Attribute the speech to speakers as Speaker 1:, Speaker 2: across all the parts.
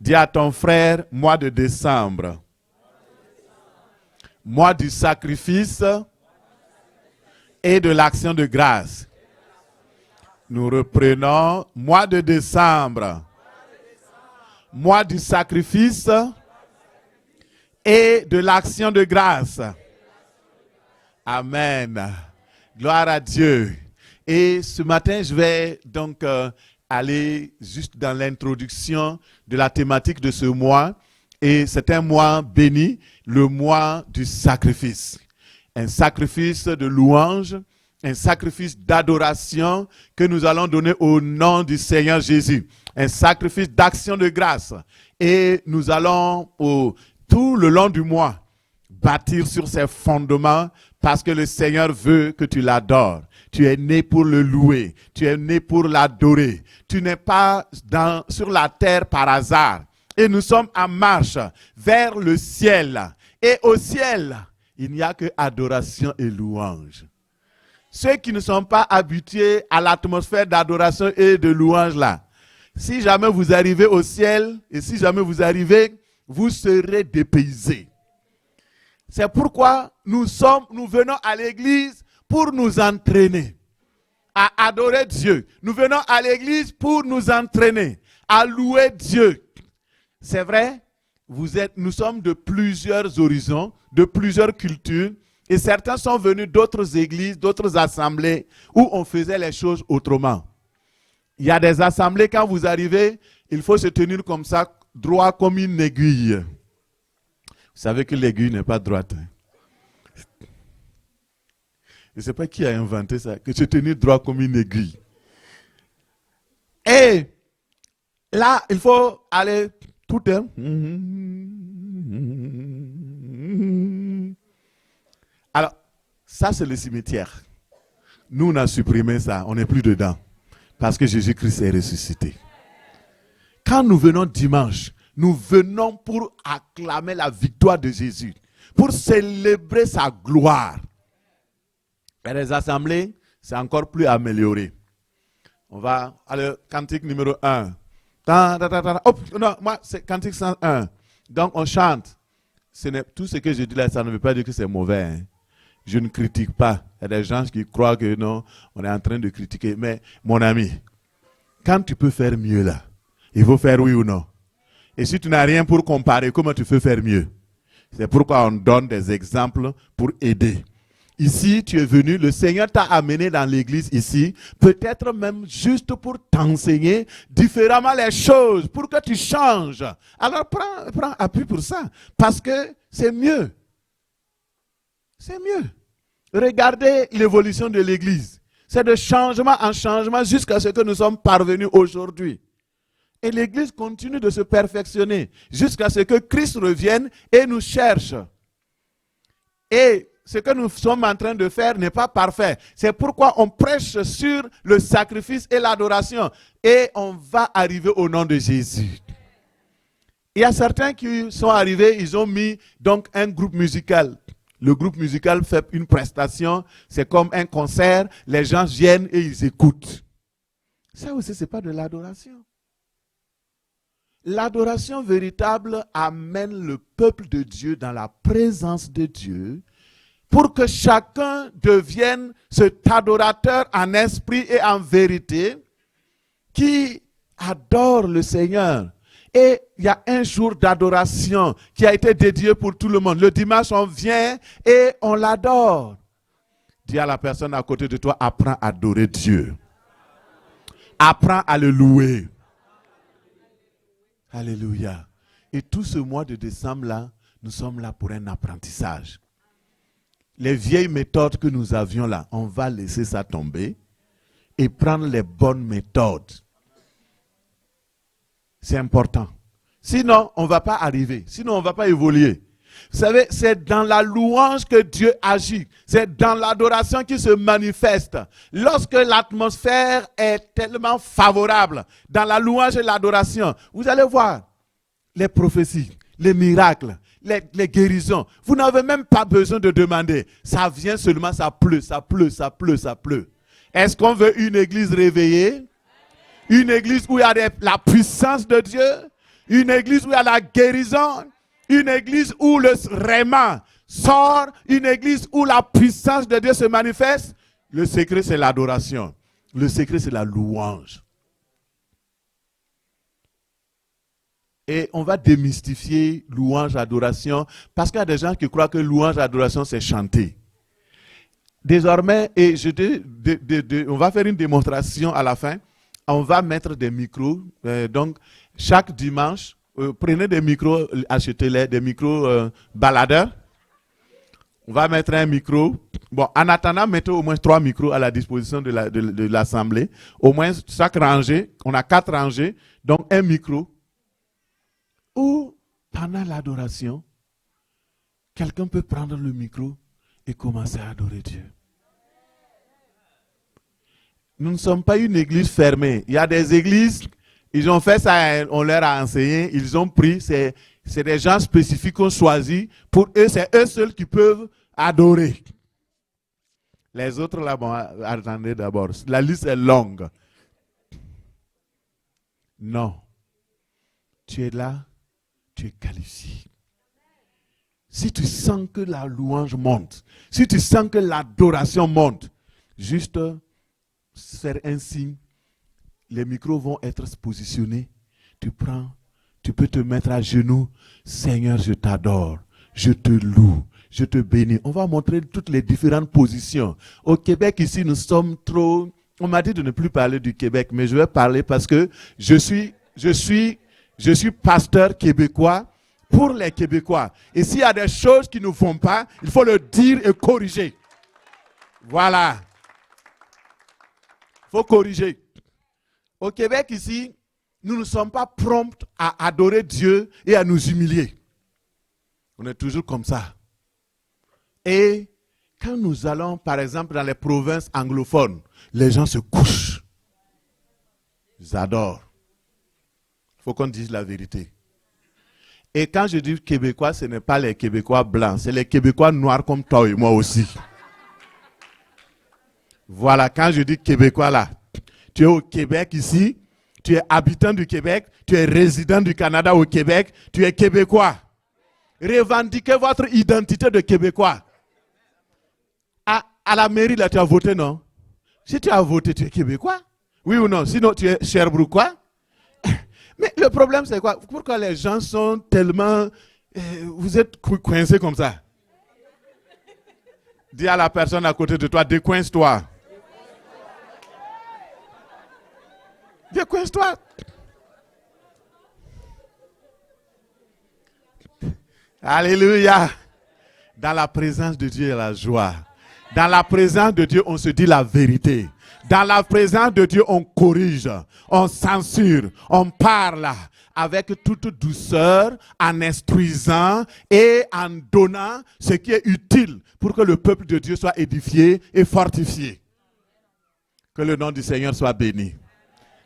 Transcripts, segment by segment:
Speaker 1: Dis à ton frère, mois de décembre. Mois du sacrifice et de l'action de grâce. Nous reprenons mois de décembre. Mois du sacrifice et de l'action de grâce. Amen. Gloire à Dieu. Et ce matin, je vais donc aller juste dans l'introduction de la thématique de ce mois. Et c'est un mois béni, le mois du sacrifice. Un sacrifice de louange, un sacrifice d'adoration que nous allons donner au nom du Seigneur Jésus. Un sacrifice d'action de grâce. Et nous allons, tout le long du mois, bâtir sur ces fondements parce que le Seigneur veut que tu l'adores. Tu es né pour le louer. Tu es né pour l'adorer. Tu n'es pas sur la terre par hasard. Et nous sommes en marche vers le ciel. Et au ciel, il n'y a que adoration et louange. Ceux qui ne sont pas habitués à l'atmosphère d'adoration et de louange là, si jamais vous arrivez au ciel, et si jamais vous arrivez, vous serez dépaysés. C'est pourquoi nous venons à l'église pour nous entraîner à adorer Dieu. Nous venons à l'église pour nous entraîner à louer Dieu. C'est vrai, nous sommes de plusieurs horizons, de plusieurs cultures, et certains sont venus d'autres églises, d'autres assemblées, où on faisait les choses autrement. Il y a des assemblées, quand vous arrivez, il faut se tenir comme ça, droit comme une aiguille. Vous savez que l'aiguille n'est pas droite. Je ne sais pas qui a inventé ça, que se tenir droit comme une aiguille. Et là, il faut aller tout est. Alors, ça c'est le cimetière. Nous, on a supprimé ça, on n'est plus dedans. Parce que Jésus-Christ est ressuscité. Quand nous venons dimanche, nous venons pour acclamer la victoire de Jésus, pour célébrer sa gloire. Et les assemblées, c'est encore plus amélioré. On va aller cantique numéro 1. Non, moi, c'est cantique 101. Donc, on chante. Tout ce que je dis là, ça ne veut pas dire que c'est mauvais. Hein. Je ne critique pas. Il y a des gens qui croient que non, on est en train de critiquer. Mais, mon ami, quand tu peux faire mieux là, il faut faire oui ou non. Et si tu n'as rien pour comparer, comment tu peux faire mieux? C'est pourquoi on donne des exemples pour aider. Ici, tu es venu, le Seigneur t'a amené dans l'église ici, peut-être même juste pour t'enseigner différemment les choses, pour que tu changes. Alors prends appui pour ça, parce que c'est mieux. C'est mieux. Regardez l'évolution de l'église. C'est de changement en changement jusqu'à ce que nous sommes parvenus aujourd'hui. Et l'église continue de se perfectionner jusqu'à ce que Christ revienne et nous cherche. Et ce que nous sommes en train de faire n'est pas parfait. C'est pourquoi on prêche sur le sacrifice et l'adoration. Et on va arriver au nom de Jésus. Il y a certains qui sont arrivés, ils ont mis donc un groupe musical. Le groupe musical fait une prestation, c'est comme un concert, les gens viennent et ils écoutent. Ça aussi, ce n'est pas de l'adoration. L'adoration véritable amène le peuple de Dieu dans la présence de Dieu pour que chacun devienne cet adorateur en esprit et en vérité qui adore le Seigneur. Et il y a un jour d'adoration qui a été dédié pour tout le monde. Le dimanche, on vient et on l'adore. Dis à la personne à côté de toi, apprends à adorer Dieu. Apprends à le louer. Alléluia. Et tout ce mois de décembre là, nous sommes là pour un apprentissage. Les vieilles méthodes que nous avions là, on va laisser ça tomber et prendre les bonnes méthodes. C'est important. Sinon, on ne va pas arriver. Sinon, on ne va pas évoluer. Vous savez, c'est dans la louange que Dieu agit. C'est dans l'adoration qui se manifeste. Lorsque l'atmosphère est tellement favorable, dans la louange et l'adoration, vous allez voir les prophéties, les miracles, les guérisons. Vous n'avez même pas besoin de demander. Ça vient seulement, ça pleut, ça pleut, ça pleut, ça pleut. Est-ce qu'on veut une église réveillée? Une église où il y a la puissance de Dieu? une église où il y a la guérison, une église où le rhéma sort, une église où la puissance de Dieu se manifeste. Le secret, c'est l'adoration. Le secret, c'est la louange. Et on va démystifier louange, adoration, parce qu'il y a des gens qui croient que louange, adoration, c'est chanter. Désormais, et on va faire une démonstration à la fin. On va mettre des micros. Donc, chaque dimanche, prenez des micros, achetez-les, des micros baladeurs. On va mettre un micro. Bon, en attendant, mettez au moins 3 micros à la disposition de l'assemblée. Au moins, chaque rangée, on a 4 rangées, donc un micro. Ou, pendant l'adoration, quelqu'un peut prendre le micro et commencer à adorer Dieu. Nous ne sommes pas une église fermée. Il y a des églises, ils ont fait ça, on leur a enseigné, ils ont pris, c'est des gens spécifiques qu'on choisit. Pour eux, c'est eux seuls qui peuvent adorer. Les autres là, bon, attendez d'abord. La liste est longue. Non. Tu es là, tu es qualifié. Si tu sens que la louange monte, si tu sens que l'adoration monte, juste faire un signe, les micros vont être positionnés. Tu prends, tu peux te mettre à genoux. Seigneur, je t'adore, je te loue, je te bénis. On va montrer toutes les différentes positions. Au Québec, ici, nous sommes trop... On m'a dit de ne plus parler du Québec, mais je vais parler parce que je suis pasteur québécois pour les Québécois. Et s'il y a des choses qui ne vont pas, il faut le dire et corriger. Voilà. Il faut corriger. Au Québec, ici, nous ne sommes pas prompts à adorer Dieu et à nous humilier. On est toujours comme ça. Et quand nous allons, par exemple, dans les provinces anglophones, les gens se couchent. Ils adorent. Il faut qu'on dise la vérité. Et quand je dis Québécois, ce n'est pas les Québécois blancs, c'est les Québécois noirs comme toi et moi aussi. Voilà, quand je dis Québécois là, tu es au Québec ici, tu es habitant du Québec, tu es résident du Canada au Québec, tu es Québécois. Revendiquez votre identité de Québécois. À la mairie là, tu as voté, non? Si tu as voté, tu es Québécois? Oui ou non? Sinon, tu es Sherbrookeois? Mais le problème, c'est quoi? Pourquoi les gens sont tellement... vous êtes coincés comme ça? Dis à la personne à côté de toi, décoince-toi. Décoince-toi. Alléluia. Dans la présence de Dieu, il y a la joie. Dans la présence de Dieu, on se dit la vérité. Dans la présence de Dieu, on corrige, on censure, on parle avec toute douceur, en instruisant et en donnant ce qui est utile pour que le peuple de Dieu soit édifié et fortifié. Que le nom du Seigneur soit béni.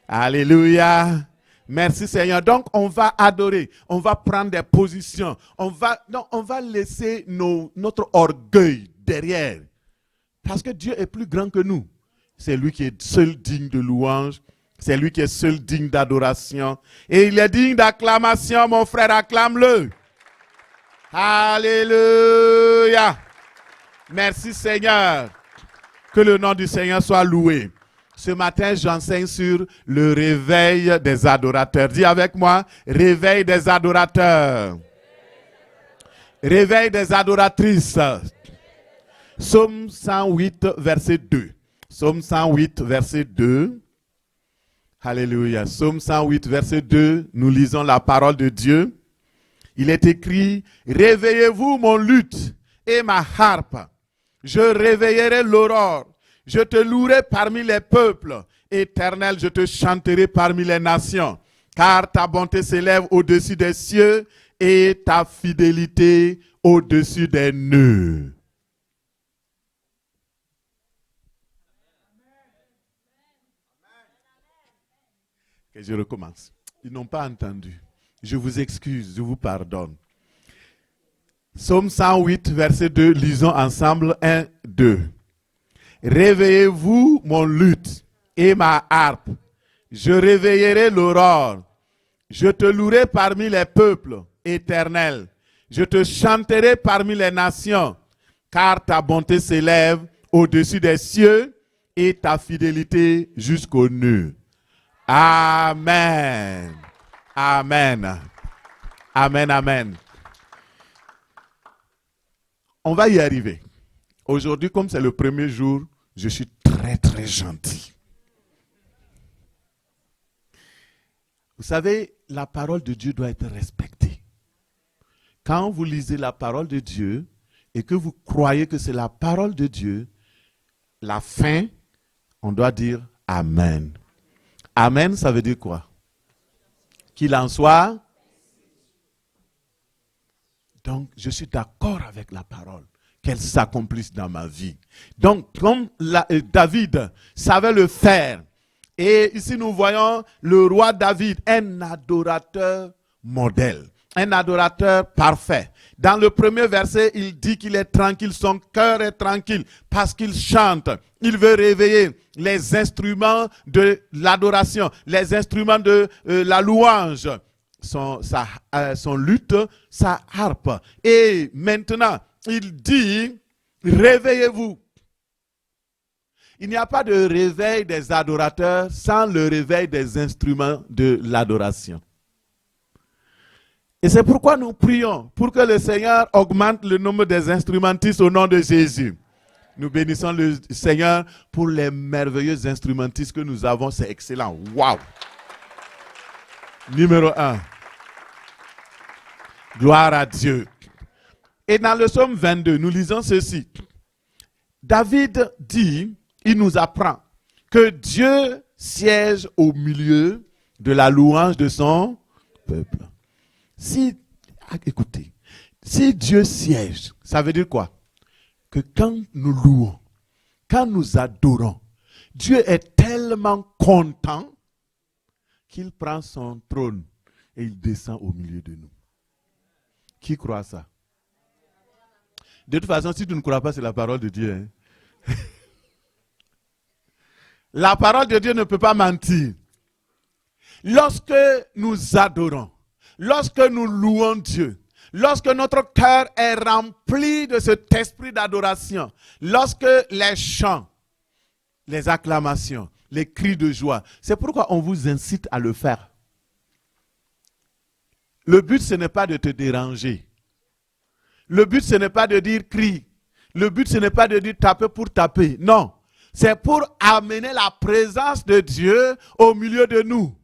Speaker 1: Alléluia. Merci Seigneur. Donc on va adorer, on va prendre des positions, on va laisser notre orgueil derrière. Parce que Dieu est plus grand que nous. C'est lui qui est seul digne de louange. C'est lui qui est seul digne d'adoration. Et il est digne d'acclamation, mon frère, acclame-le. Alléluia. Merci Seigneur. Que le nom du Seigneur soit loué. Ce matin, j'enseigne sur le réveil des adorateurs. Dis avec moi, réveil des adorateurs. Réveil des adoratrices. Psaume 108, verset 2. Psaume 108, verset 2. Alléluia. Psaume 108, verset 2. Nous lisons la parole de Dieu. Il est écrit, réveillez-vous mon luth et ma harpe. Je réveillerai l'aurore. Je te louerai parmi les peuples. Éternel, je te chanterai parmi les nations. Car ta bonté s'élève au-dessus des cieux et ta fidélité au-dessus des nœuds. Et je recommence. Ils n'ont pas entendu. Je vous excuse, je vous pardonne. Psaume 108, verset 2, lisons ensemble 1, 2. Réveillez-vous mon luth et ma harpe. Je réveillerai l'aurore. Je te louerai parmi les peuples, Éternel. Je te chanterai parmi les nations, car ta bonté s'élève au-dessus des cieux et ta fidélité jusqu'aux nues. Amen. Amen. Amen, amen. On va y arriver. Aujourd'hui, comme c'est le premier jour, je suis très, très gentil. Vous savez, la parole de Dieu doit être respectée. Quand vous lisez la parole de Dieu et que vous croyez que c'est la parole de Dieu, la fin, on doit dire Amen. Amen, ça veut dire quoi? Qu'il en soit. Donc, je suis d'accord avec la parole, qu'elle s'accomplisse dans ma vie. Donc, comme David savait le faire, et ici nous voyons le roi David, un adorateur modèle, un adorateur parfait. Dans le premier verset, il dit qu'il est tranquille, son cœur est tranquille parce qu'il chante. Il veut réveiller les instruments de l'adoration, les instruments de la louange. Son luth, sa harpe. Et maintenant, il dit, réveillez-vous. Il n'y a pas de réveil des adorateurs sans le réveil des instruments de l'adoration. Et c'est pourquoi nous prions, pour que le Seigneur augmente le nombre des instrumentistes au nom de Jésus. Nous bénissons le Seigneur pour les merveilleux instrumentistes que nous avons. C'est excellent. Waouh! Numéro 1. Gloire à Dieu. Et dans le psaume 22, nous lisons ceci. David dit, il nous apprend que Dieu siège au milieu de la louange de son peuple. Écoutez, si Dieu siège, ça veut dire quoi? Que quand nous louons, quand nous adorons, Dieu est tellement content qu'il prend son trône et il descend au milieu de nous. Qui croit ça? De toute façon, si tu ne crois pas, c'est la parole de Dieu. Hein? La parole de Dieu ne peut pas mentir. Lorsque nous adorons, lorsque nous louons Dieu, lorsque notre cœur est rempli de cet esprit d'adoration, lorsque les chants, les acclamations, les cris de joie, c'est pourquoi on vous incite à le faire. Le but, ce n'est pas de te déranger. Le but, ce n'est pas de dire crie. Le but, ce n'est pas de dire taper pour taper. Non. C'est pour amener la présence de Dieu au milieu de nous.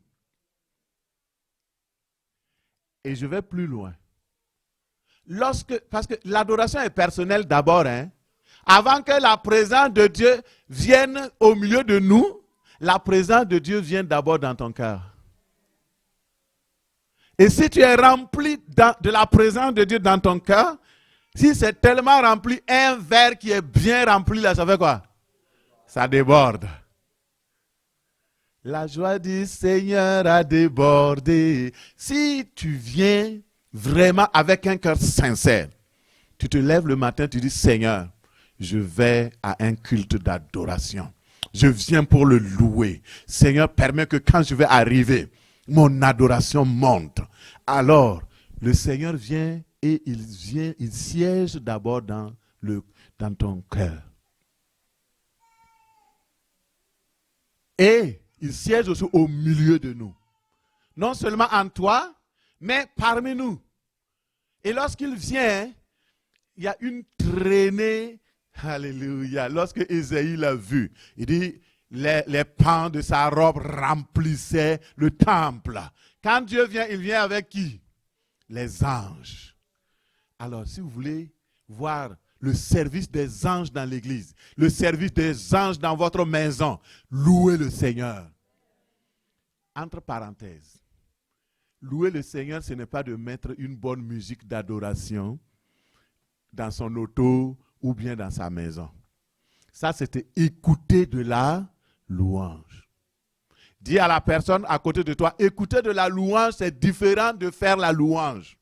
Speaker 1: Et je vais plus loin. Parce que l'adoration est personnelle d'abord. Hein. Avant que la présence de Dieu vienne au milieu de nous, la présence de Dieu vient d'abord dans ton cœur. Et si tu es rempli de la présence de Dieu dans ton cœur, si c'est tellement rempli, un verre qui est bien rempli, là, ça fait quoi? Ça déborde. La joie du Seigneur a débordé. Si tu viens vraiment avec un cœur sincère, tu te lèves le matin, tu dis, Seigneur, je vais à un culte d'adoration. Je viens pour le louer. Seigneur, permets que quand je vais arriver, mon adoration monte. Alors, le Seigneur vient et il siège d'abord dans ton cœur. Et il siège aussi au milieu de nous. Non seulement en toi, mais parmi nous. Et lorsqu'il vient, il y a une traînée. Alléluia. Lorsque Ésaïe l'a vu, il dit, les pans de sa robe remplissaient le temple. Quand Dieu vient, il vient avec qui? Les anges. Alors, si vous voulez voir le service des anges dans l'église, le service des anges dans votre maison, louez le Seigneur. Entre parenthèses, louer le Seigneur, ce n'est pas de mettre une bonne musique d'adoration dans son auto ou bien dans sa maison. Ça, c'était écouter de la louange. Dis à la personne à côté de toi, écouter de la louange, c'est différent de faire la louange.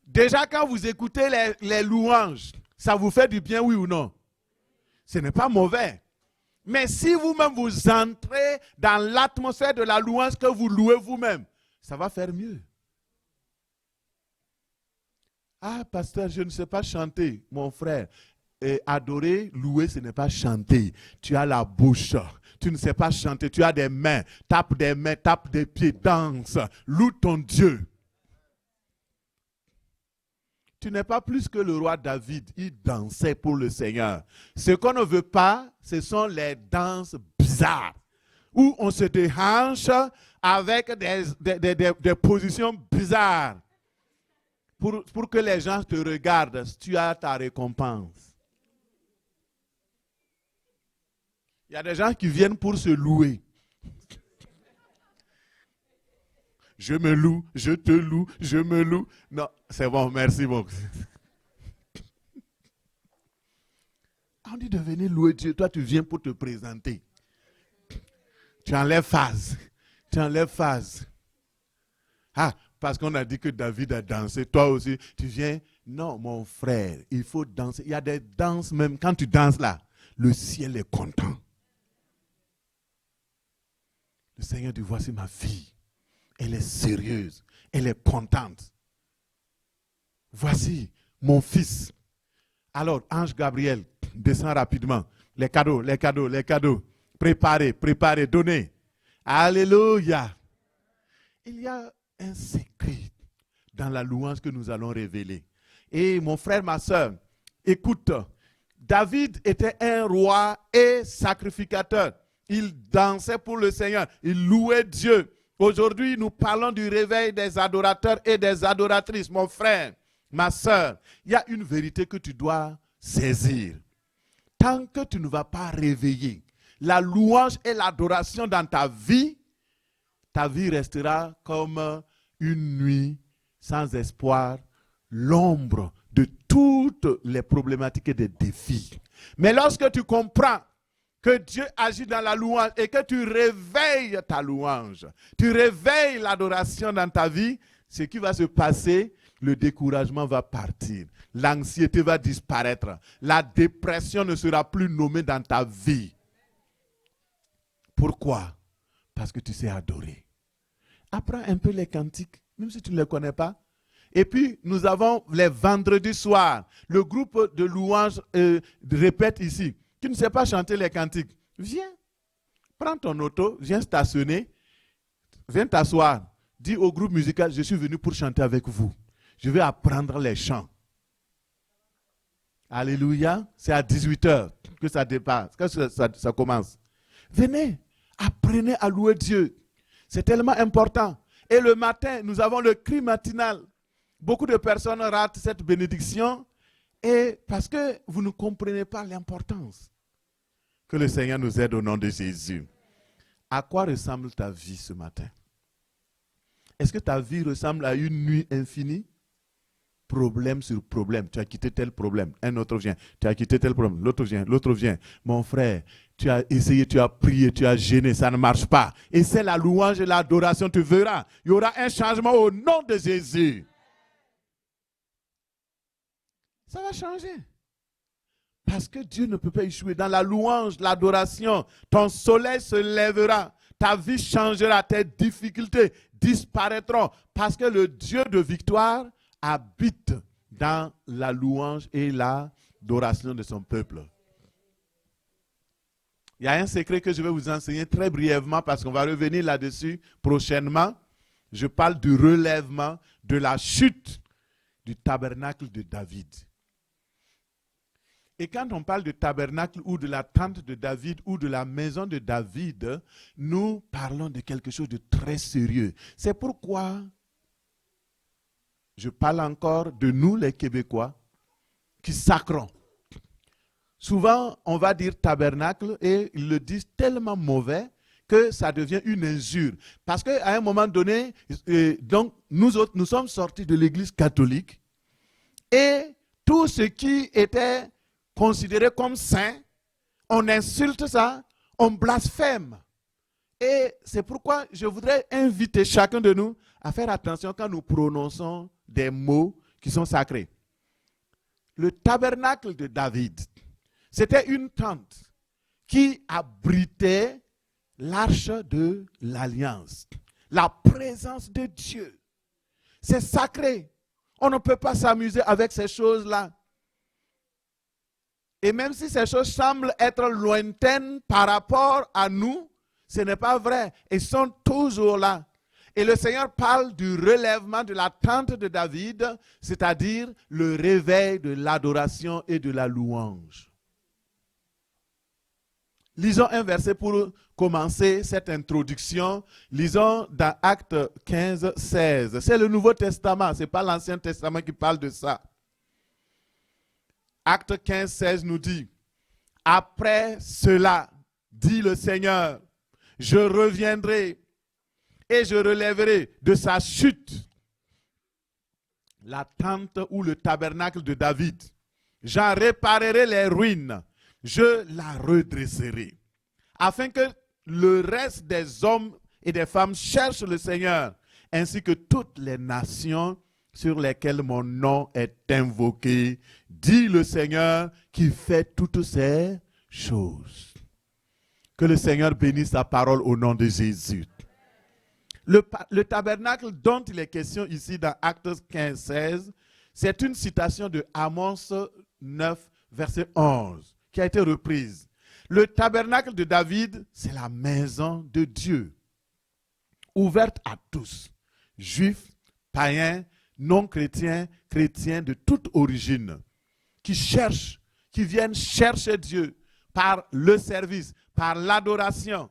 Speaker 1: Déjà, quand vous écoutez les louanges, ça vous fait du bien, oui ou non? Ce n'est pas mauvais. Mais si vous-même vous entrez dans l'atmosphère de la louange que vous louez vous-même, ça va faire mieux. Ah, pasteur, je ne sais pas chanter, mon frère. Adorer, louer, ce n'est pas chanter. Tu as la bouche. Tu ne sais pas chanter. Tu as des mains. Tape des pieds, danse. Loue ton Dieu. Tu n'es pas plus que le roi David. Il dansait pour le Seigneur. Ce qu'on ne veut pas, ce sont les danses bizarres. Où on se déhanche avec des positions bizarres. Pour que les gens te regardent, tu as ta récompense. Il y a des gens qui viennent pour se louer. Je me loue, je te loue, je me loue. Non, c'est bon, merci beaucoup. On dit de venir louer Dieu. Toi, tu viens pour te présenter. Tu enlèves phase. Tu enlèves phase. Ah, parce qu'on a dit que David a dansé. Toi aussi, tu viens. Non, mon frère, il faut danser. Il y a des danses même. Quand tu danses là, le ciel est content. Le Seigneur dit, voici ma fille. Elle est sérieuse. Elle est contente. Voici mon fils. Alors, ange Gabriel, descend rapidement. Les cadeaux, les cadeaux, les cadeaux. Préparez, préparez, donnez. Alléluia. Il y a un secret dans la louange que nous allons révéler. Et mon frère, ma soeur, écoute, David était un roi et sacrificateur. Il dansait pour le Seigneur. Il louait Dieu. Aujourd'hui, nous parlons du réveil des adorateurs et des adoratrices. Mon frère, ma soeur, il y a une vérité que tu dois saisir. Tant que tu ne vas pas réveiller la louange et l'adoration dans ta vie restera comme une nuit sans espoir, l'ombre de toutes les problématiques et des défis. Mais lorsque tu comprends que Dieu agit dans la louange et que tu réveilles ta louange, tu réveilles l'adoration dans ta vie, ce qui va se passer, le découragement va partir, l'anxiété va disparaître, la dépression ne sera plus nommée dans ta vie. Pourquoi? Parce que tu sais adorer. Apprends un peu les cantiques, même si tu ne les connais pas. Et puis, nous avons les vendredis soirs. Le groupe de louanges répète ici. Tu ne sais pas chanter les cantiques. Viens, prends ton auto, viens stationner, viens t'asseoir. Dis au groupe musical, je suis venu pour chanter avec vous. Je vais apprendre les chants. Alléluia. C'est à 18h que ça dépasse, que ça commence. Venez, apprenez à louer Dieu. C'est tellement important. Et le matin, nous avons le cri matinal. Beaucoup de personnes ratent cette bénédiction et parce que vous ne comprenez pas l'importance. Que le Seigneur nous aide au nom de Jésus. À quoi ressemble ta vie ce matin? Est-ce que ta vie ressemble à une nuit infinie? Problème sur problème. Tu as quitté tel problème. Un autre vient. Tu as quitté tel problème. L'autre vient. L'autre vient. Mon frère, tu as essayé, tu as prié, tu as gêné. Ça ne marche pas. Et c'est la louange et l'adoration. Tu verras. Il y aura un changement au nom de Jésus. Ça va changer. Parce que Dieu ne peut pas échouer. Dans la louange, l'adoration, ton soleil se lèvera. Ta vie changera. Tes difficultés disparaîtront. Parce que le Dieu de victoire habite dans la louange et l'adoration de son peuple. Il y a un secret que je vais vous enseigner très brièvement parce qu'on va revenir là-dessus prochainement. Je parle du relèvement de la chute du tabernacle de David. Et quand on parle de tabernacle ou de la tente de David ou de la maison de David, nous parlons de quelque chose de très sérieux. C'est pourquoi je parle encore de nous les Québécois qui sacrons. Souvent, on va dire tabernacle et ils le disent tellement mauvais que ça devient une injure. Parce qu'à un moment donné, donc nous autres, nous sommes sortis de l'église catholique et tout ce qui était considéré comme saint, on insulte ça, on blasphème. Et c'est pourquoi je voudrais inviter chacun de nous à faire attention quand nous prononçons des mots qui sont sacrés. Le tabernacle de David, c'était une tente qui abritait l'arche de l'alliance. La présence de Dieu. C'est sacré. On ne peut pas s'amuser avec ces choses-là. Et même si ces choses semblent être lointaines par rapport à nous, ce n'est pas vrai. Elles sont toujours là. Et le Seigneur parle du relèvement de la tente de David, c'est-à-dire le réveil de l'adoration et de la louange. Lisons un verset pour commencer cette introduction. Lisons dans Actes 15, 16. C'est le Nouveau Testament, ce n'est pas l'Ancien Testament qui parle de ça. Acte 15, 16 nous dit, « Après cela, dit le Seigneur, je reviendrai et je relèverai de sa chute la tente ou le tabernacle de David. J'en réparerai les ruines, je la redresserai, afin que le reste des hommes et des femmes cherchent le Seigneur, ainsi que toutes les nations sur lesquelles mon nom est invoqué, dit le Seigneur qui fait toutes ces choses. » Que le Seigneur bénisse sa parole au nom de Jésus. Le tabernacle dont il est question ici dans Actes 15, 16, c'est une citation de Amos 9, verset 11, qui a été reprise. Le tabernacle de David, c'est la maison de Dieu, ouverte à tous, juifs, païens, non-chrétiens, chrétiens de toute origine, qui cherchent, qui viennent chercher Dieu par le service, par l'adoration.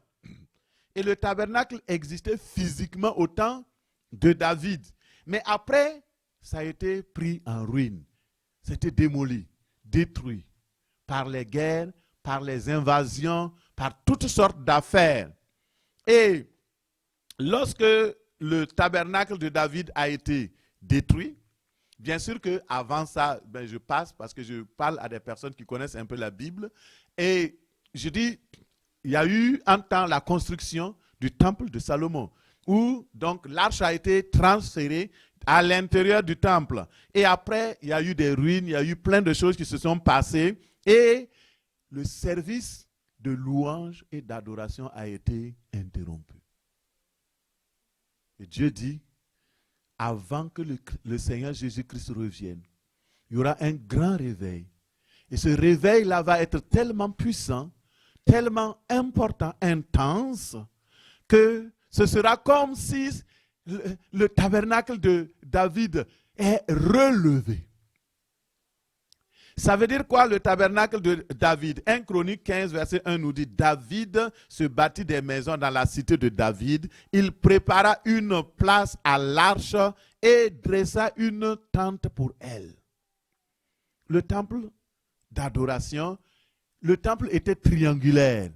Speaker 1: Et le tabernacle existait physiquement au temps de David. Mais après, ça a été pris en ruine. C'était démoli, détruit par les guerres, par les invasions, par toutes sortes d'affaires. Et lorsque le tabernacle de David a été détruit, bien sûr qu'avant ça, je passe parce que je parle à des personnes qui connaissent un peu la Bible. Et je dis, il y a eu un temps la construction du temple de Salomon, où donc l'arche a été transférée à l'intérieur du temple. Et après, il y a eu des ruines, il y a eu plein de choses qui se sont passées. Et le service de louange et d'adoration a été interrompu. Et Dieu dit, avant que le Seigneur Jésus-Christ revienne, il y aura un grand réveil. Et ce réveil-là va être tellement puissant, tellement important, intense, que ce sera comme si le tabernacle de David est relevé. Ça veut dire quoi le tabernacle de David? 1 Chronique 15, verset 1 nous dit, David se bâtit des maisons dans la cité de David. Il prépara une place à l'arche et dressa une tente pour elle. Le temple d'adoration, le temple était triangulaire.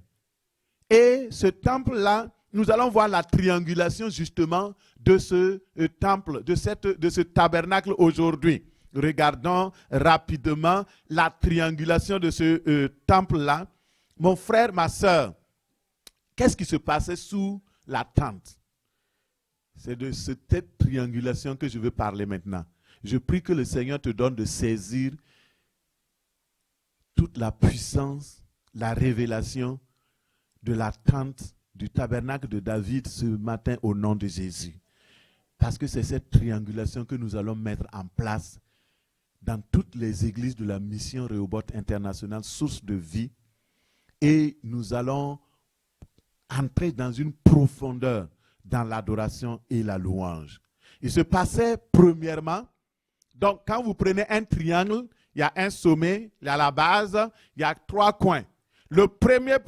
Speaker 1: Et ce temple-là, nous allons voir la triangulation justement de ce temple, de ce tabernacle aujourd'hui. Regardons rapidement la triangulation de ce temple-là. Mon frère, ma soeur, qu'est-ce qui se passait sous la tente? C'est de cette triangulation que je veux parler maintenant. Je prie que le Seigneur te donne de saisir toute la puissance, la révélation de la tente du tabernacle de David ce matin au nom de Jésus. Parce que c'est cette triangulation que nous allons mettre en place dans toutes les églises de la mission Rehoboth International, source de vie. Et nous allons entrer dans une profondeur dans l'adoration et la louange. Il se passait premièrement, donc quand vous prenez un triangle, il y a un sommet, il y a la base, il y a 3 coins. Le premier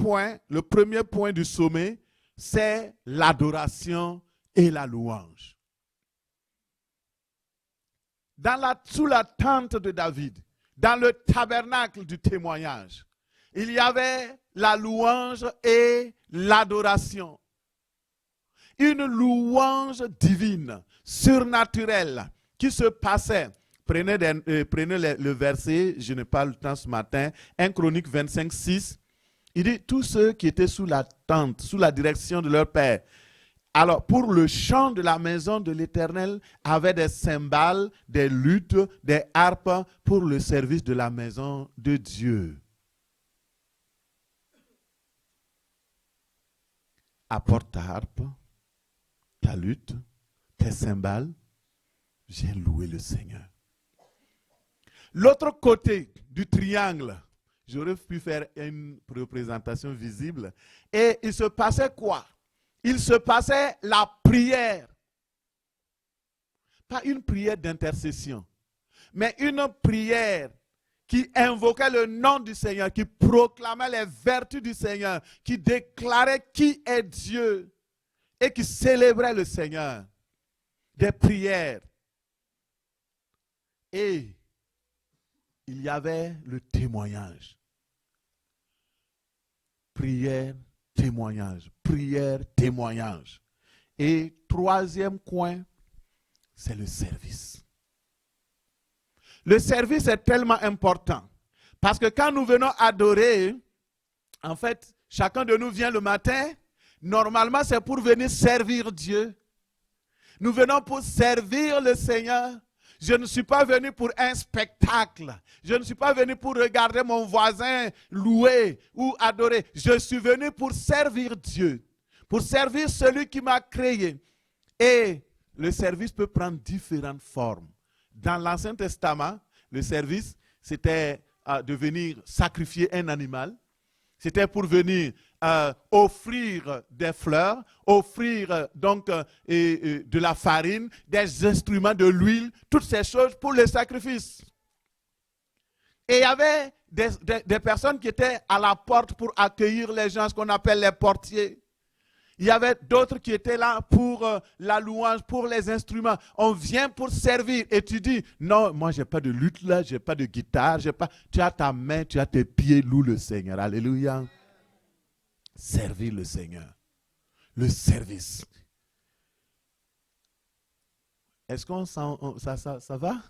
Speaker 1: point du sommet, c'est l'adoration et la louange. Sous la tente de David, dans le tabernacle du témoignage, il y avait la louange et l'adoration. Une louange divine, surnaturelle, qui se passait. Prenez le verset, je n'ai pas le temps ce matin, 1 Chronique 25, 6. Il dit, tous ceux qui étaient sous la tente, sous la direction de leur père, alors pour le chant de la maison de l'Éternel, avaient des cymbales, des luttes, des harpes pour le service de la maison de Dieu. apporte ta harpe, ta lutte, tes cymbales, viens louer le Seigneur. L'autre côté du triangle, j'aurais pu faire une représentation visible. Et il se passait quoi? Il se passait la prière. Pas une prière d'intercession, mais une prière qui invoquait le nom du Seigneur, qui proclamait les vertus du Seigneur, qui déclarait qui est Dieu et qui célébrait le Seigneur. Des prières. Et il y avait le témoignage. Prière, témoignage. Prière, témoignage. Et troisième coin, c'est le service. Le service est tellement important. Parce que quand nous venons adorer, en fait, chacun de nous vient le matin, normalement c'est pour venir servir Dieu. Nous venons pour servir le Seigneur. Je ne suis pas venu pour un spectacle. Je ne suis pas venu pour regarder mon voisin louer ou adorer. Je suis venu pour servir Dieu, pour servir celui qui m'a créé. Et le service peut prendre différentes formes. Dans l'Ancien Testament, le service, c'était de venir sacrifier un animal. C'était pour venir offrir des fleurs, offrir donc de la farine, des instruments de l'huile, toutes ces choses pour les sacrifices. Et il y avait des personnes qui étaient à la porte pour accueillir les gens, ce qu'on appelle les portiers. Il y avait d'autres qui étaient là pour la louange, pour les instruments. On vient pour servir. Et tu dis, non, moi, je n'ai pas de lutte là, je n'ai pas de guitare, j'ai pas... Tu as ta main, tu as tes pieds, loue le Seigneur. Alléluia. Servir le Seigneur. Le service. Est-ce qu'on ça va?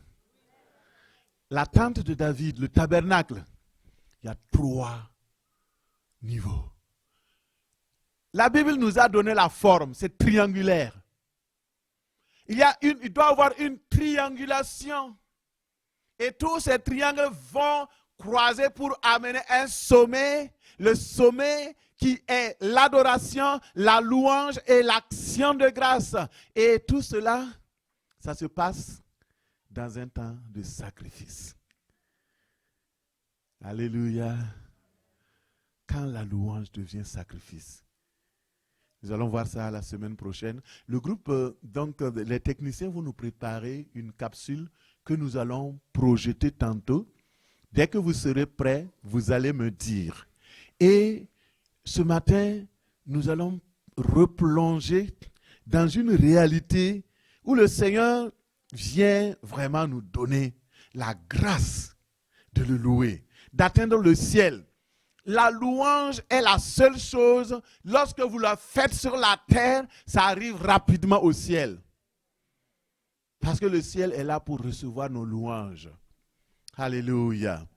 Speaker 1: La tente de David, le tabernacle, il y a 3 niveaux. La Bible nous a donné la forme, c'est triangulaire. Il doit y avoir une triangulation. Et tous ces triangles vont croiser pour amener un sommet. Le sommet qui est l'adoration, la louange et l'action de grâce. Et tout cela, ça se passe dans un temps de sacrifice. Alléluia. Quand la louange devient sacrifice. Nous allons voir ça la semaine prochaine. Le groupe, les techniciens vont nous préparer une capsule que nous allons projeter tantôt. Dès que vous serez prêts, vous allez me dire. Et ce matin, nous allons replonger dans une réalité où le Seigneur vient vraiment nous donner la grâce de le louer, d'atteindre le ciel. La louange est la seule chose, lorsque vous la faites sur la terre, ça arrive rapidement au ciel. Parce que le ciel est là pour recevoir nos louanges. Alléluia.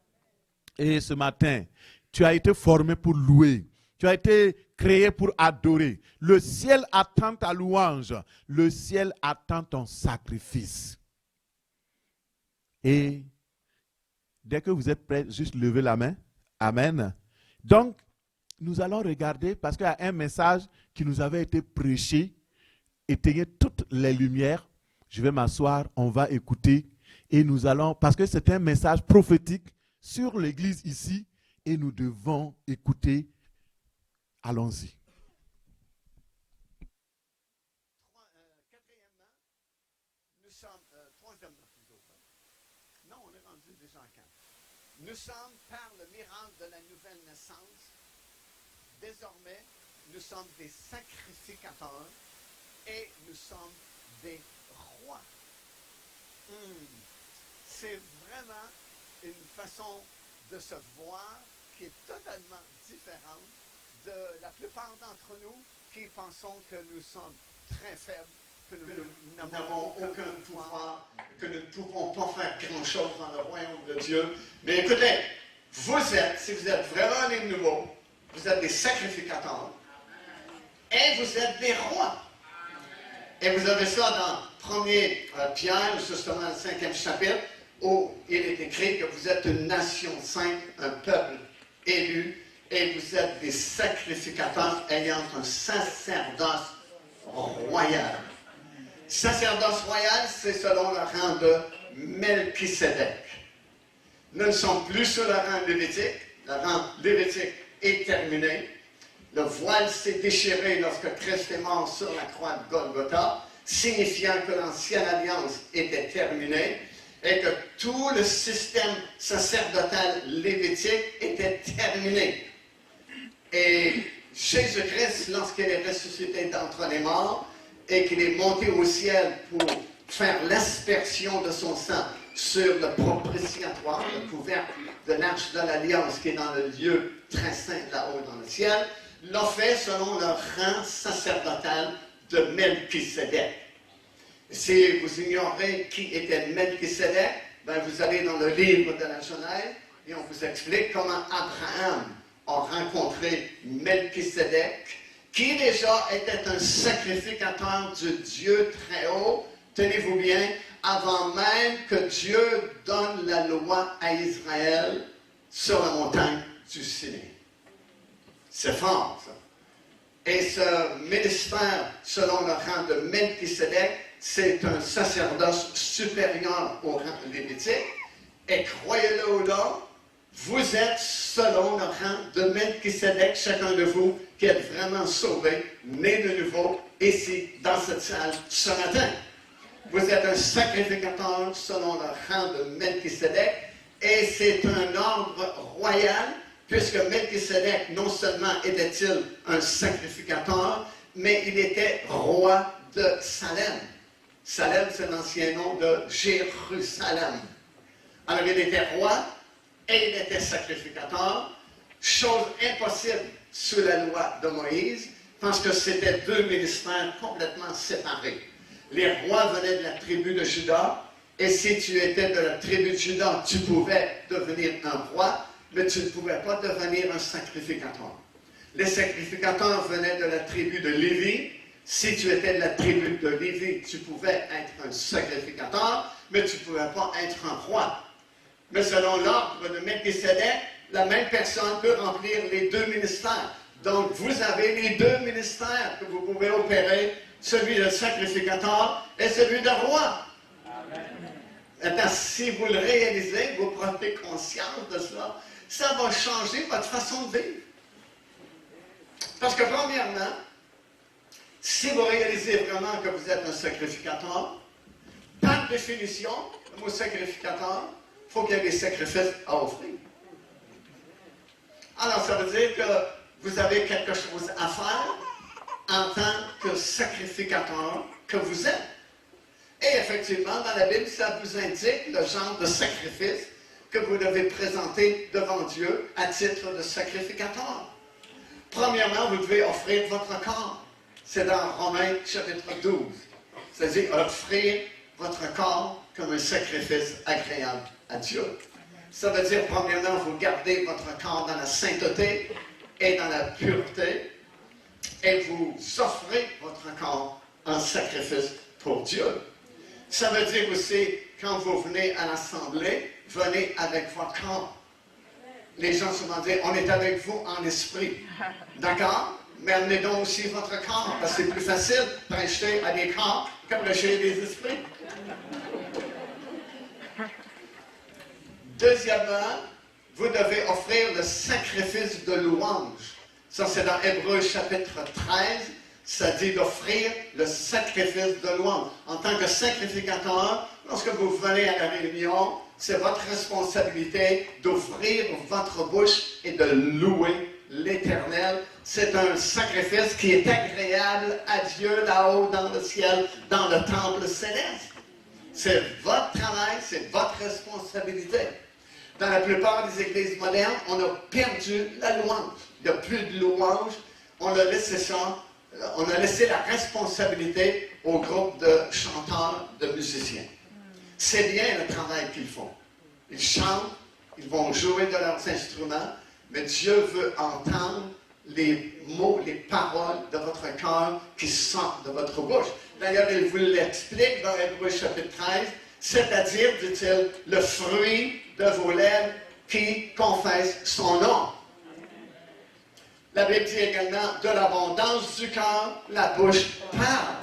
Speaker 1: Et ce matin, tu as été formé pour louer. Tu as été créé pour adorer. Le ciel attend ta louange. Le ciel attend ton sacrifice. Et dès que vous êtes prêts, juste levez la main. Amen. Donc, nous allons regarder, parce qu'il y a un message qui nous avait été prêché, éteigner toutes les lumières. Je vais m'asseoir, on va écouter, et nous allons, parce que c'est un message prophétique sur l'église ici, et nous devons écouter. Allons-y. Quatrièmement, nous sommes, troisièmement plutôt, non, on est rendu déjà en 4. Nous sommes par le miracle de la nouvelle naissance. Désormais, nous sommes des sacrificateurs et nous sommes des rois. C'est vraiment une façon de se voir qui est totalement différente de la plupart d'entre nous qui pensons que nous sommes très faibles, que nous n'avons aucun pouvoir, que nous ne pouvons pas faire grand-chose dans le royaume de Dieu. Mais écoutez, vous êtes, si vous êtes vraiment les nouveaux, vous êtes des sacrificateurs et vous êtes des rois. Et vous avez ça dans 1er Pierre, justement le 5e chapitre, où il est écrit que vous êtes une nation sainte, un peuple élu,
Speaker 2: et vous êtes des sacrificateurs ayant un sacerdoce royal. Sacerdoce royal, c'est selon le rang de Melchisédek. Nous ne sommes plus sur le rang lévitique. Le rang lévitique est terminé. Le voile s'est déchiré lorsque Christ est mort sur la croix de Golgotha, signifiant que l'ancienne alliance était terminée et que tout le système sacerdotal lévitique était terminé. Et Jésus-Christ, lorsqu'il est ressuscité d'entre les morts et qu'il est monté au ciel pour faire l'aspersion de son sang sur le propitiatoire, le couvercle de l'arche de l'Alliance qui est dans le lieu très saint là-haut dans le ciel, l'a fait selon le rang sacerdotal de Melchisédek. Si vous ignorez qui était Melchisédek, ben vous allez dans le livre de la Genèse et on vous explique comment Abraham a rencontré Melchisédek, qui déjà était un sacrificateur du Dieu très haut, tenez-vous bien, avant même que Dieu donne la loi à Israël sur la montagne du Sinaï. C'est fort, ça. Et ce ministère, selon le rang de Melchisédek, c'est un sacerdoce supérieur au rang lévitique. Et croyez-le ou non, vous êtes selon le rang de Melchisédek, chacun de vous qui êtes vraiment sauvé, né de nouveau, ici, dans cette salle, ce matin. Vous êtes un sacrificateur selon le rang de Melchisédek, et c'est un ordre royal, puisque Melchisédek, non seulement était-il un sacrificateur, mais il était roi de Salem. Salem, c'est l'ancien nom de Jérusalem. Alors, il était roi et il était sacrificateur, chose impossible sous la loi de Moïse, parce que c'était deux ministères complètement séparés. Les rois venaient de la tribu de Juda, et si tu étais de la tribu de Juda, tu pouvais devenir un roi, mais tu ne pouvais pas devenir un sacrificateur. Les sacrificateurs venaient de la tribu de Lévi. Si tu étais de la tribu de Lévi, tu pouvais être un sacrificateur, mais tu ne pouvais pas être un roi. Mais selon l'ordre de Melchisédek, la même personne peut remplir les deux ministères. Donc, vous avez les deux ministères que vous pouvez opérer, celui de sacrificateur et celui de roi. Amen. Si vous le réalisez, vous prenez conscience de cela, ça va changer votre façon de vivre. Parce que premièrement, si vous réalisez vraiment que vous êtes un sacrificateur, par définition, le mot sacrificateur, il faut qu'il y ait des sacrifices à offrir. Alors, ça veut dire que vous avez quelque chose à faire en tant que sacrificateur que vous êtes. Et effectivement, dans la Bible, ça vous indique le genre de sacrifice que vous devez présenter devant Dieu à titre de sacrificateur. Premièrement, vous devez offrir votre corps. C'est dans Romains chapitre 12. C'est-à-dire offrir votre corps comme un sacrifice agréable à Dieu. Ça veut dire, premièrement, vous gardez votre corps dans la sainteté et dans la pureté, et vous offrez votre corps en sacrifice pour Dieu. Ça veut dire aussi, quand vous venez à l'assemblée, venez avec votre corps. Les gens souvent disent, on est avec vous en esprit. D'accord? Mais amenez donc aussi votre corps, parce que c'est plus facile de prêcher à des corps que de prêcher à des esprits. Deuxièmement, vous devez offrir le sacrifice de louange. Ça, c'est dans Hébreux chapitre 13. Ça dit d'offrir le sacrifice de louange. En tant que sacrificateur, lorsque vous venez à la réunion, c'est votre responsabilité d'ouvrir votre bouche et de louer l'Éternel. C'est un sacrifice qui est agréable à Dieu là-haut dans le ciel, dans le temple céleste. C'est votre travail, c'est votre responsabilité. Dans la plupart des églises modernes, on a perdu la louange. Il n'y a plus de louange. On a laissé ça. On a laissé la responsabilité au groupe de chanteurs, de musiciens. C'est bien le travail qu'ils font. Ils chantent, ils vont jouer de leurs instruments, mais Dieu veut entendre les mots, les paroles de votre cœur qui sortent de votre bouche. D'ailleurs, il vous l'explique dans Hébreux chapitre 13, c'est-à-dire, dit-il, le fruit de vos lèvres qui confessent son nom. La Bible dit également, de l'abondance du cœur, la bouche parle.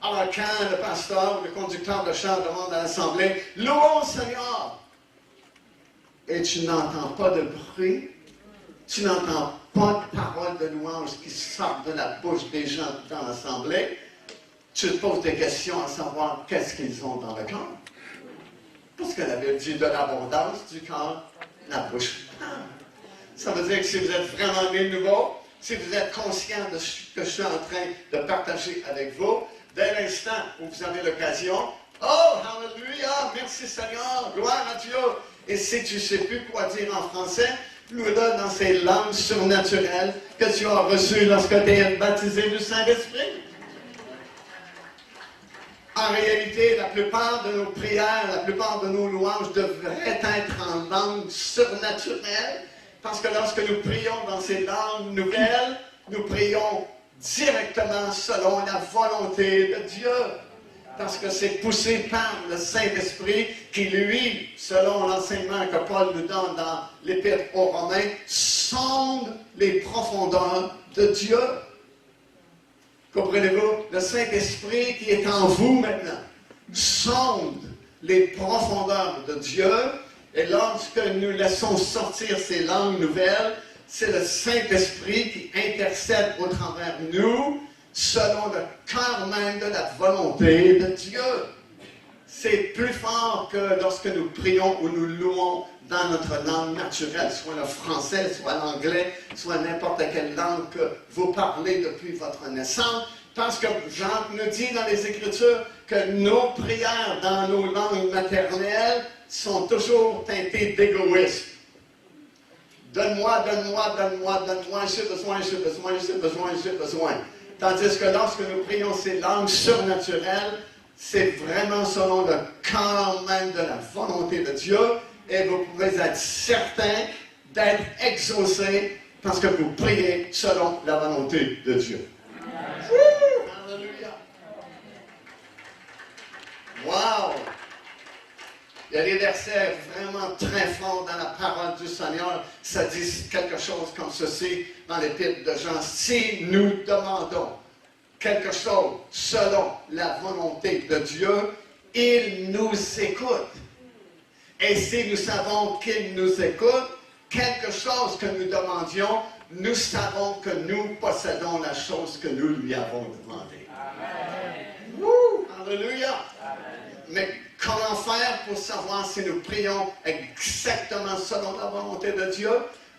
Speaker 2: Alors quand le pasteur, le conducteur de char demande à l'assemblée, louons le Seigneur, et tu n'entends pas de bruit, tu n'entends pas de paroles de louange qui sortent de la bouche des gens dans l'assemblée, tu te poses des questions à savoir qu'est-ce qu'ils ont dans le cœur. Parce que la Bible dit de l'abondance du cœur, la bouche parle. Ça veut dire que si vous êtes vraiment né de nouveau, si vous êtes conscient de ce que je suis en train de partager avec vous, dès l'instant où vous avez l'occasion, oh, hallelujah, merci Seigneur, gloire à Dieu. Et si tu ne sais plus quoi dire en français, loue-le dans ces langues surnaturelles que tu as reçues lorsque tu es baptisé du Saint-Esprit. En réalité, la plupart de nos prières, la plupart de nos louanges devraient être en langue surnaturelle, parce que lorsque nous prions dans ces langues nouvelles, nous prions directement selon la volonté de Dieu. Parce que c'est poussé par le Saint-Esprit qui, lui, selon l'enseignement que Paul nous donne dans l'Épître aux Romains, sonde les profondeurs de Dieu. Comprenez-vous? Le Saint-Esprit qui est en vous maintenant sonde les profondeurs de Dieu. Et lorsque nous laissons sortir ces langues nouvelles, c'est le Saint-Esprit qui intercède au travers de nous, selon le cœur même de la volonté de Dieu. C'est plus fort que lorsque nous prions ou nous louons dans notre langue naturelle, soit le français, soit l'anglais, soit n'importe quelle langue que vous parlez depuis votre naissance, parce que Jean nous dit dans les Écritures que nos prières dans nos langues maternelles sont toujours teintées d'égoïsme. Donne-moi, donne-moi, donne-moi, donne-moi, j'ai besoin, j'ai besoin, j'ai besoin, j'ai besoin. Tandis que lorsque nous prions ces langues surnaturelles, c'est vraiment selon le cœur même de la volonté de Dieu, et vous pouvez être certain d'être exaucé parce que vous priez selon la volonté de Dieu. Alléluia! Wow! Il y a des versets vraiment très forts dans la parole du Seigneur. Ça dit quelque chose comme ceci dans l'Épître de Jean. Si nous demandons quelque chose selon la volonté de Dieu, il nous écoute. Et si nous savons qu'il nous écoute, quelque chose que nous demandions, nous savons que nous possédons la chose que nous lui avons demandée. Amen. Woo! Alléluia! Amen. Mais comment faire pour savoir si nous prions exactement selon la volonté de Dieu?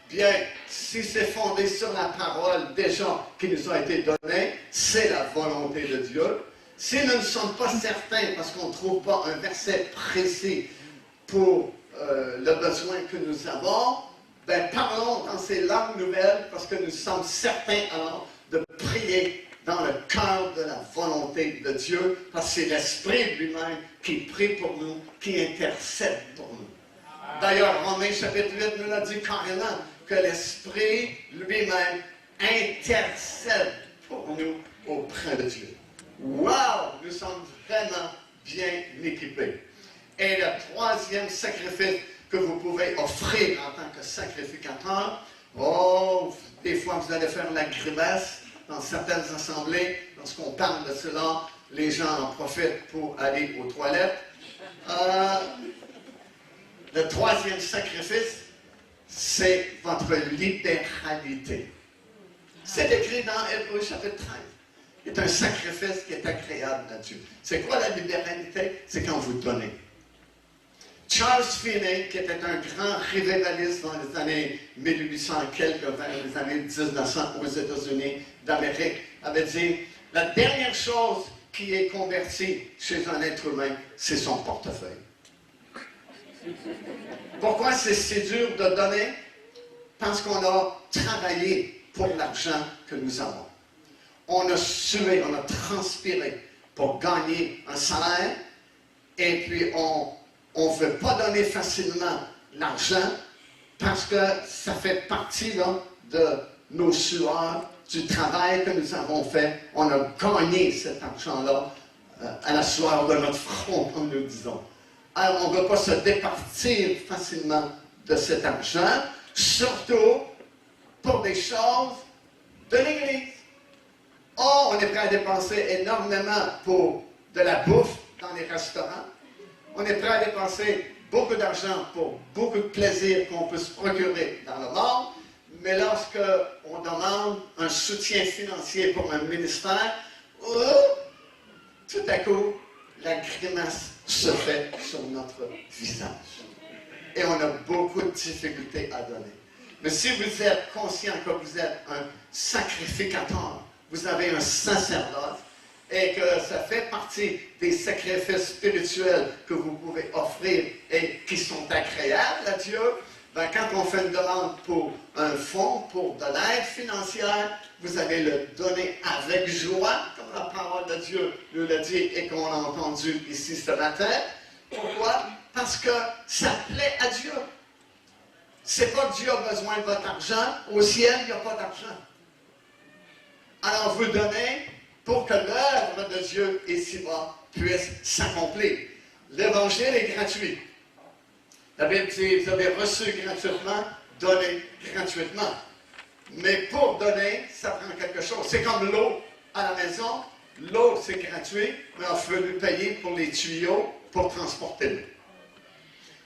Speaker 2: Bien, si c'est fondé sur la parole déjà qui nous a été donnée, c'est la volonté de Dieu. Si nous ne sommes pas certains, parce qu'on ne trouve pas un verset précis pour le besoin que nous avons, ben parlons dans ces langues nouvelles, parce que nous sommes certains alors de prier dans le cœur de la volonté de Dieu, parce que c'est l'Esprit lui-même qui prie pour nous, qui intercède pour nous. D'ailleurs, Romains chapitre 8 nous l'a dit carrément, que l'Esprit lui-même intercède pour nous auprès de Dieu. Wow! Nous sommes vraiment bien équipés. Et le troisième sacrifice que vous pouvez offrir en tant que sacrificateur, oh, des fois vous allez faire la grimace dans certaines assemblées. Lorsqu'on parle de cela, les gens en profitent pour aller aux toilettes. Le troisième sacrifice, c'est votre libéralité. C'est écrit dans Hébreux chapitre 13. C'est un sacrifice qui est agréable à Dieu. C'est quoi la libéralité? C'est quand vous donnez. Charles Finney, qui était un grand révivaliste dans les années 1800 quelques, vers les années 1900 aux États-Unis d'Amérique, avait dit, la dernière chose qui est convertie chez un être humain, c'est son portefeuille. Pourquoi c'est si dur de donner? Parce qu'on a travaillé pour l'argent que nous avons. On a sué, on a transpiré pour gagner un salaire, et puis on ne veut pas donner facilement l'argent parce que ça fait partie là, de nos sueurs, du travail que nous avons fait. On a gagné cet argent-là à la sueur de notre front, comme nous disons. Alors, on ne veut pas se départir facilement de cet argent, surtout pour des choses de l'Église. Oh, on est prêt à dépenser énormément pour de la bouffe dans les restaurants. On est prêt à dépenser beaucoup d'argent pour beaucoup de plaisir qu'on peut se procurer dans le monde. Mais lorsque on demande un soutien financier pour un ministère, tout à coup, la grimace se fait sur notre visage. Et on a beaucoup de difficultés à donner. Mais si vous êtes conscient que vous êtes un sacrificateur, vous avez un sacerdoce, et que ça fait partie des sacrifices spirituels que vous pouvez offrir et qui sont agréables à Dieu, ben, quand on fait une demande pour un fonds, pour de l'aide financière, vous allez le donner avec joie, comme la parole de Dieu nous l'a dit et qu'on a entendu ici ce matin. Pourquoi? Parce que ça plaît à Dieu. C'est pas que Dieu a besoin de votre argent. Au ciel, il n'y a pas d'argent. Alors vous donnez pour que l'œuvre de Dieu ici-bas puisse s'accomplir. L'évangile est gratuit. La Bible dit, vous avez reçu gratuitement, donnez gratuitement. Mais pour donner, ça prend quelque chose. C'est comme l'eau à la maison. L'eau, c'est gratuit, mais il faut lui payer pour les tuyaux pour transporter l'eau.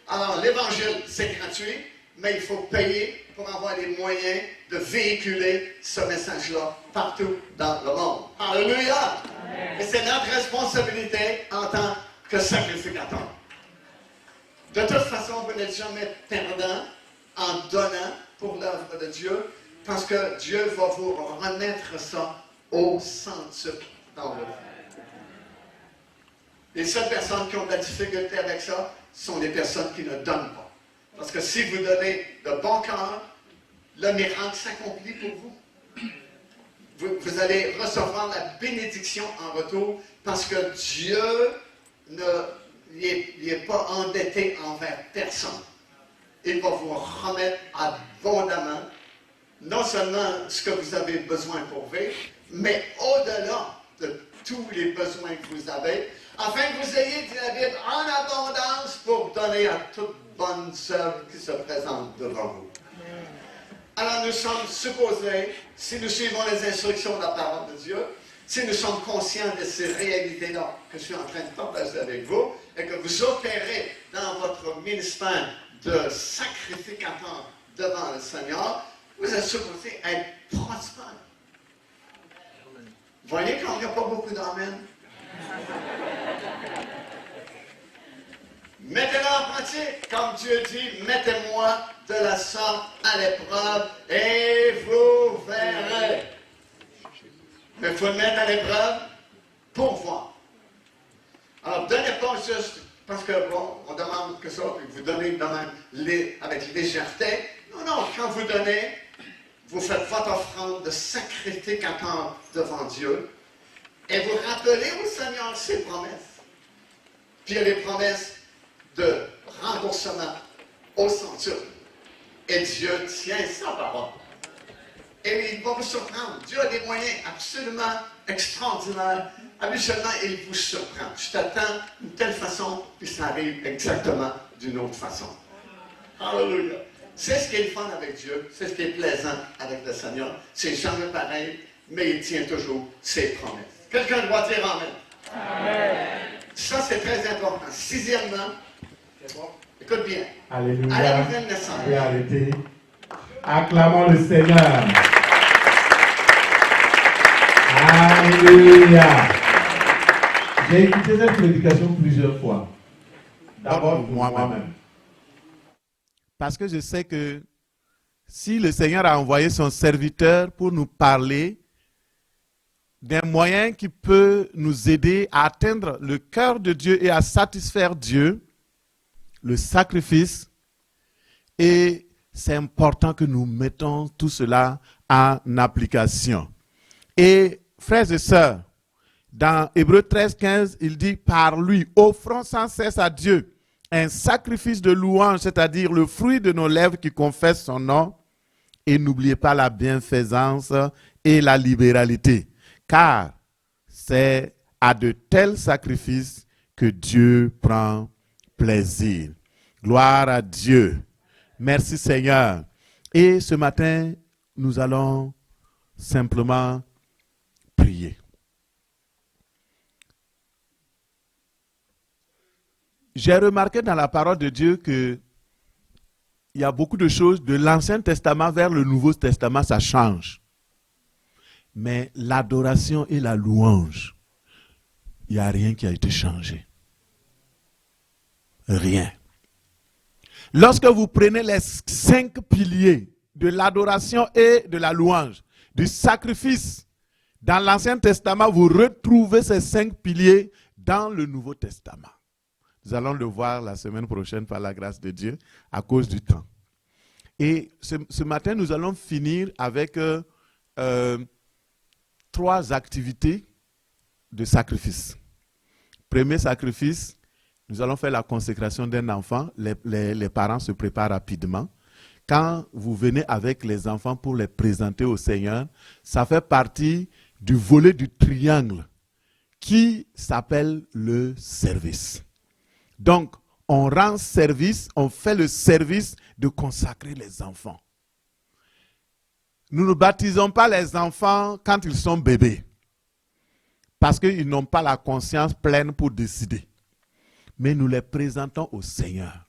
Speaker 2: Alors, l'évangile, c'est gratuit, mais il faut payer pour avoir les moyens de véhiculer ce message-là partout dans le monde. Alléluia! Et c'est notre responsabilité en tant que sacrificateur. De toute façon, vous n'êtes jamais perdant en donnant pour l'œuvre de Dieu, parce que Dieu va vous remettre ça au centuple dans le fond. Les seules personnes qui ont de la difficulté avec ça sont les personnes qui ne donnent pas. Parce que si vous donnez de bon cœur, le miracle s'accomplit pour vous. Vous allez recevoir la bénédiction en retour parce que Dieu n'est pas endetté envers personne. Il va vous remettre abondamment, non seulement ce que vous avez besoin pour vivre, mais au-delà de tous les besoins que vous avez, afin que vous ayez, dit la Bible, en abondance pour donner à toute bonne œuvre qui se présente devant vous. Alors nous sommes supposés, si nous suivons les instructions de la parole de Dieu, si nous sommes conscients de ces réalités-là que je suis en train de partager avec vous, et que vous opérez dans votre ministère de sacrificateur devant le Seigneur, vous êtes supposés être prospères. Voyez qu'il n'y a pas beaucoup d'amen. Mettez-le en pratique, comme Dieu dit, mettez-moi de la sorte à l'épreuve et vous verrez. Mais il faut le mettre à l'épreuve pour voir. Alors, donnez pas juste parce que, bon, on demande que ça, puis vous donnez avec légèreté. Non, non, quand vous donnez, vous faites votre offrande de sacrificateur devant Dieu et vous rappelez au Seigneur ses promesses. Puis il y a les promesses de remboursement au centuple. Et Dieu tient sa parole. Et il va vous surprendre. Dieu a des moyens absolument extraordinaires. Habituellement, il vous surprend. Je t'attends d'une telle façon, puis ça arrive exactement d'une autre façon. Alléluia. C'est ce qui est le fun avec Dieu. C'est ce qui est plaisant avec le Seigneur. C'est jamais pareil, mais il tient toujours ses promesses. Quelqu'un doit dire Amen. Amen. Ça, c'est très important. Sixièmement, c'est bon? Écoute bien.
Speaker 3: Alléluia.
Speaker 2: À la nouvelle naissance.
Speaker 3: Et arrêtez. Acclamons le Seigneur. Alléluia. J'ai écouté cette prédication plusieurs fois. D'abord pour moi-même.
Speaker 1: Parce que je sais que si le Seigneur a envoyé son serviteur pour nous parler d'un moyen qui peut nous aider à atteindre le cœur de Dieu et à satisfaire Dieu, le sacrifice, et c'est important que nous mettons tout cela en application. Et frères et sœurs, dans Hébreux 13, 15, il dit « Par lui, offrons sans cesse à Dieu un sacrifice de louange, c'est-à-dire le fruit de nos lèvres qui confesse son nom, et n'oubliez pas la bienfaisance et la libéralité, car c'est à de tels sacrifices que Dieu prend plaisir. » Gloire à Dieu. Merci Seigneur. Et ce matin, nous allons simplement prier. J'ai remarqué dans la parole de Dieu que il y a beaucoup de choses de l'Ancien Testament vers le Nouveau Testament, ça change. Mais l'adoration et la louange, il n'y a rien qui a été changé. Rien. Lorsque vous prenez les 5 piliers de l'adoration et de la louange, du sacrifice, dans l'Ancien Testament, vous retrouvez ces 5 piliers dans le Nouveau Testament. Nous allons le voir la semaine prochaine par la grâce de Dieu à cause du temps. Et ce matin, nous allons finir avec 3 activités de sacrifice. Premier sacrifice, nous allons faire la consécration d'un enfant. Les parents se préparent rapidement. Quand vous venez avec les enfants pour les présenter au Seigneur, ça fait partie du volet du triangle qui s'appelle le service. Donc, on rend service, on fait le service de consacrer les enfants. Nous ne baptisons pas les enfants quand ils sont bébés, parce qu'ils n'ont pas la conscience pleine pour décider. Mais nous les présentons au Seigneur.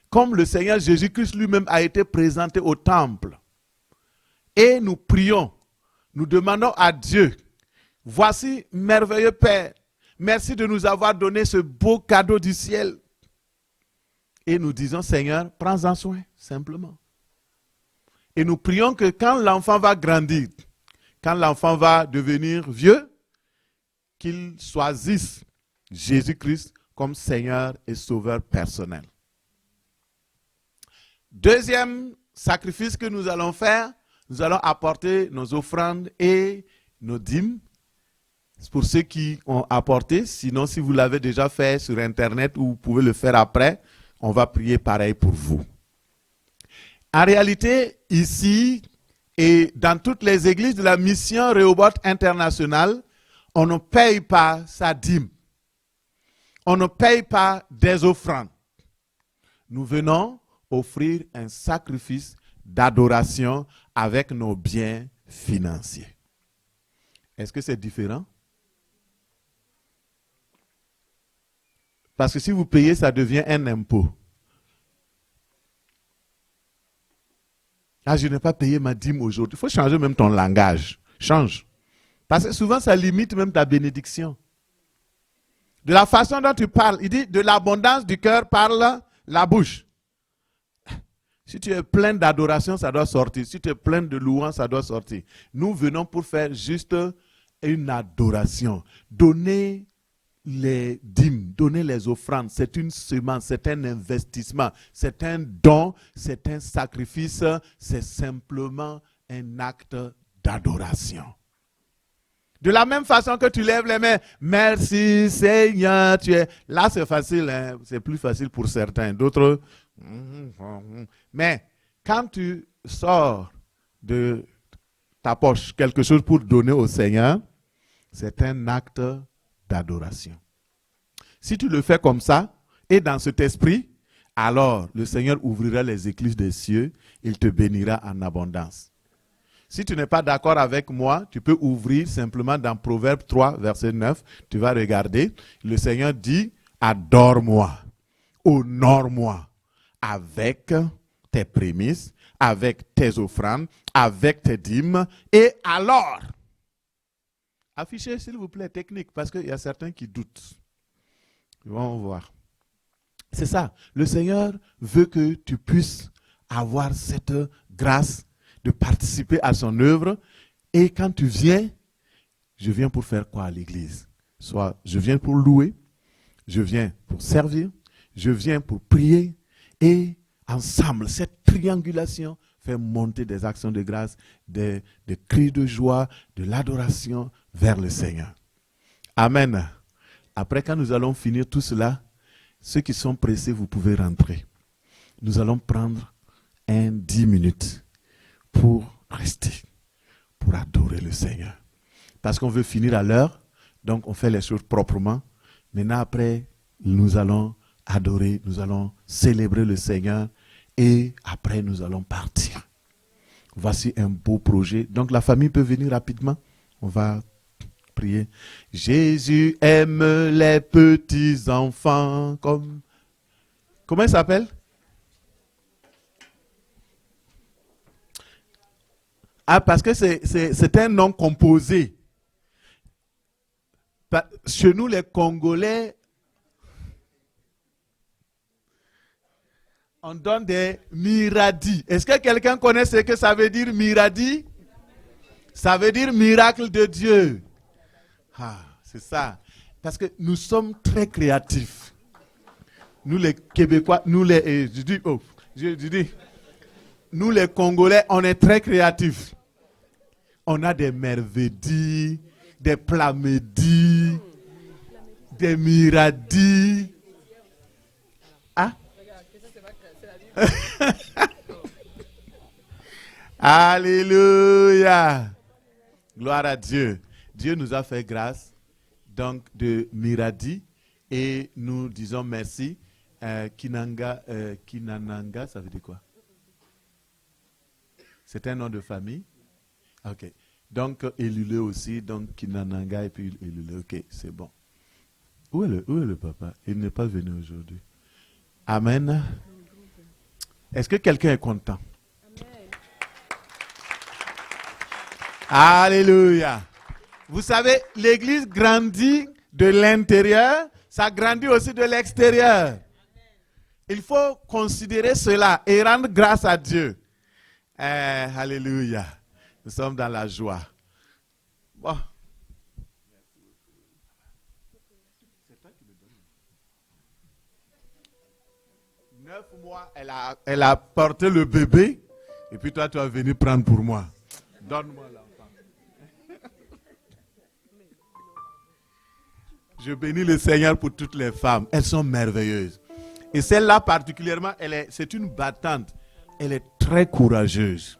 Speaker 1: Comme le Seigneur Jésus-Christ lui-même a été présenté au temple. Et nous prions, nous demandons à Dieu, voici merveilleux Père, merci de nous avoir donné ce beau cadeau du ciel. Et nous disons, Seigneur, prends-en soin, simplement. Et nous prions que quand l'enfant va grandir, quand l'enfant va devenir vieux, qu'il choisisse Jésus-Christ comme Seigneur et Sauveur personnel. Deuxième sacrifice que nous allons faire, nous allons apporter nos offrandes et nos dîmes. C'est pour ceux qui ont apporté. Sinon, si vous l'avez déjà fait sur Internet ou vous pouvez le faire après, on va prier pareil pour vous. En réalité, ici et dans toutes les églises de la mission Rehoboth International, on ne paye pas sa dîme. On ne paye pas des offrandes. Nous venons offrir un sacrifice d'adoration avec nos biens financiers. Est-ce que c'est différent? Parce que si vous payez, ça devient un impôt. Ah, je n'ai pas payé ma dîme aujourd'hui. Il faut changer même ton langage. Change. Parce que souvent, ça limite même ta bénédiction. De la façon dont tu parles, il dit, de l'abondance du cœur parle la bouche. Si tu es plein d'adoration, ça doit sortir. Si tu es plein de louange, ça doit sortir. Nous venons pour faire juste une adoration. Donner les dîmes, donner les offrandes, c'est une semence, c'est un investissement, c'est un don, c'est un sacrifice, c'est simplement un acte d'adoration. De la même façon que tu lèves les mains, merci Seigneur, tu es... Là c'est facile, hein? C'est plus facile pour certains, d'autres... Mais quand tu sors de ta poche quelque chose pour donner au Seigneur, c'est un acte d'adoration. Si tu le fais comme ça, et dans cet esprit, alors le Seigneur ouvrira les écluses des cieux, il te bénira en abondance. Si tu n'es pas d'accord avec moi, tu peux ouvrir simplement dans Proverbe 3, verset 9, tu vas regarder, le Seigneur dit, adore-moi, honore-moi, avec tes prémices, avec tes offrandes, avec tes dîmes, et alors, affichez s'il vous plaît technique, parce qu'il y a certains qui doutent. Ils vont voir. C'est ça, le Seigneur veut que tu puisses avoir cette grâce de participer à son œuvre, et quand tu viens, je viens pour faire quoi à l'église? Soit je viens pour louer, je viens pour servir, je viens pour prier, et ensemble, cette triangulation fait monter des actions de grâce, des cris de joie, de l'adoration vers le Seigneur. Amen. Après, quand nous allons finir tout cela, ceux qui sont pressés, vous pouvez rentrer. Nous allons prendre 10 minutes pour rester, pour adorer le Seigneur. Parce qu'on veut finir à l'heure, donc on fait les choses proprement. Maintenant, après, nous allons adorer, nous allons célébrer le Seigneur et après, nous allons partir. Voici un beau projet. Donc la famille peut venir rapidement. On va prier. Jésus aime les petits enfants comme... Comment il s'appelle? Ah, parce que c'est un nom composé. Chez nous, les Congolais, on donne des miradis. Est-ce que quelqu'un connaît ce que ça veut dire miradi? Ça veut dire miracle de Dieu. Ah, c'est ça. Parce que nous sommes très créatifs. Nous les Québécois, nous les... je dis, nous les Congolais, on est très créatifs. On a des mervedis, des plamédis, des miradis. Ah? Alléluia. Gloire à Dieu. Dieu nous a fait grâce donc de miradi et nous disons merci. Kinanga, Kinananga, ça veut dire quoi? C'est un nom de famille. Ok. Donc, Elulé aussi, donc Kinananga et puis Elulé. Ok, c'est bon. Où est le papa? Il n'est pas venu aujourd'hui. Amen. Est-ce que quelqu'un est content? Amen. Alléluia. Vous savez, l'église grandit de l'intérieur, ça grandit aussi de l'extérieur. Il faut considérer cela et rendre grâce à Dieu. Alléluia. Nous sommes dans la joie. Bon. C'est toi qui me donnes. 9 mois, elle a porté le bébé. Et puis toi, tu vas venir prendre pour moi. Donne-moi l'enfant. Je bénis le Seigneur pour toutes les femmes. Elles sont merveilleuses. Et celle-là particulièrement, c'est une battante. Elle est très courageuse.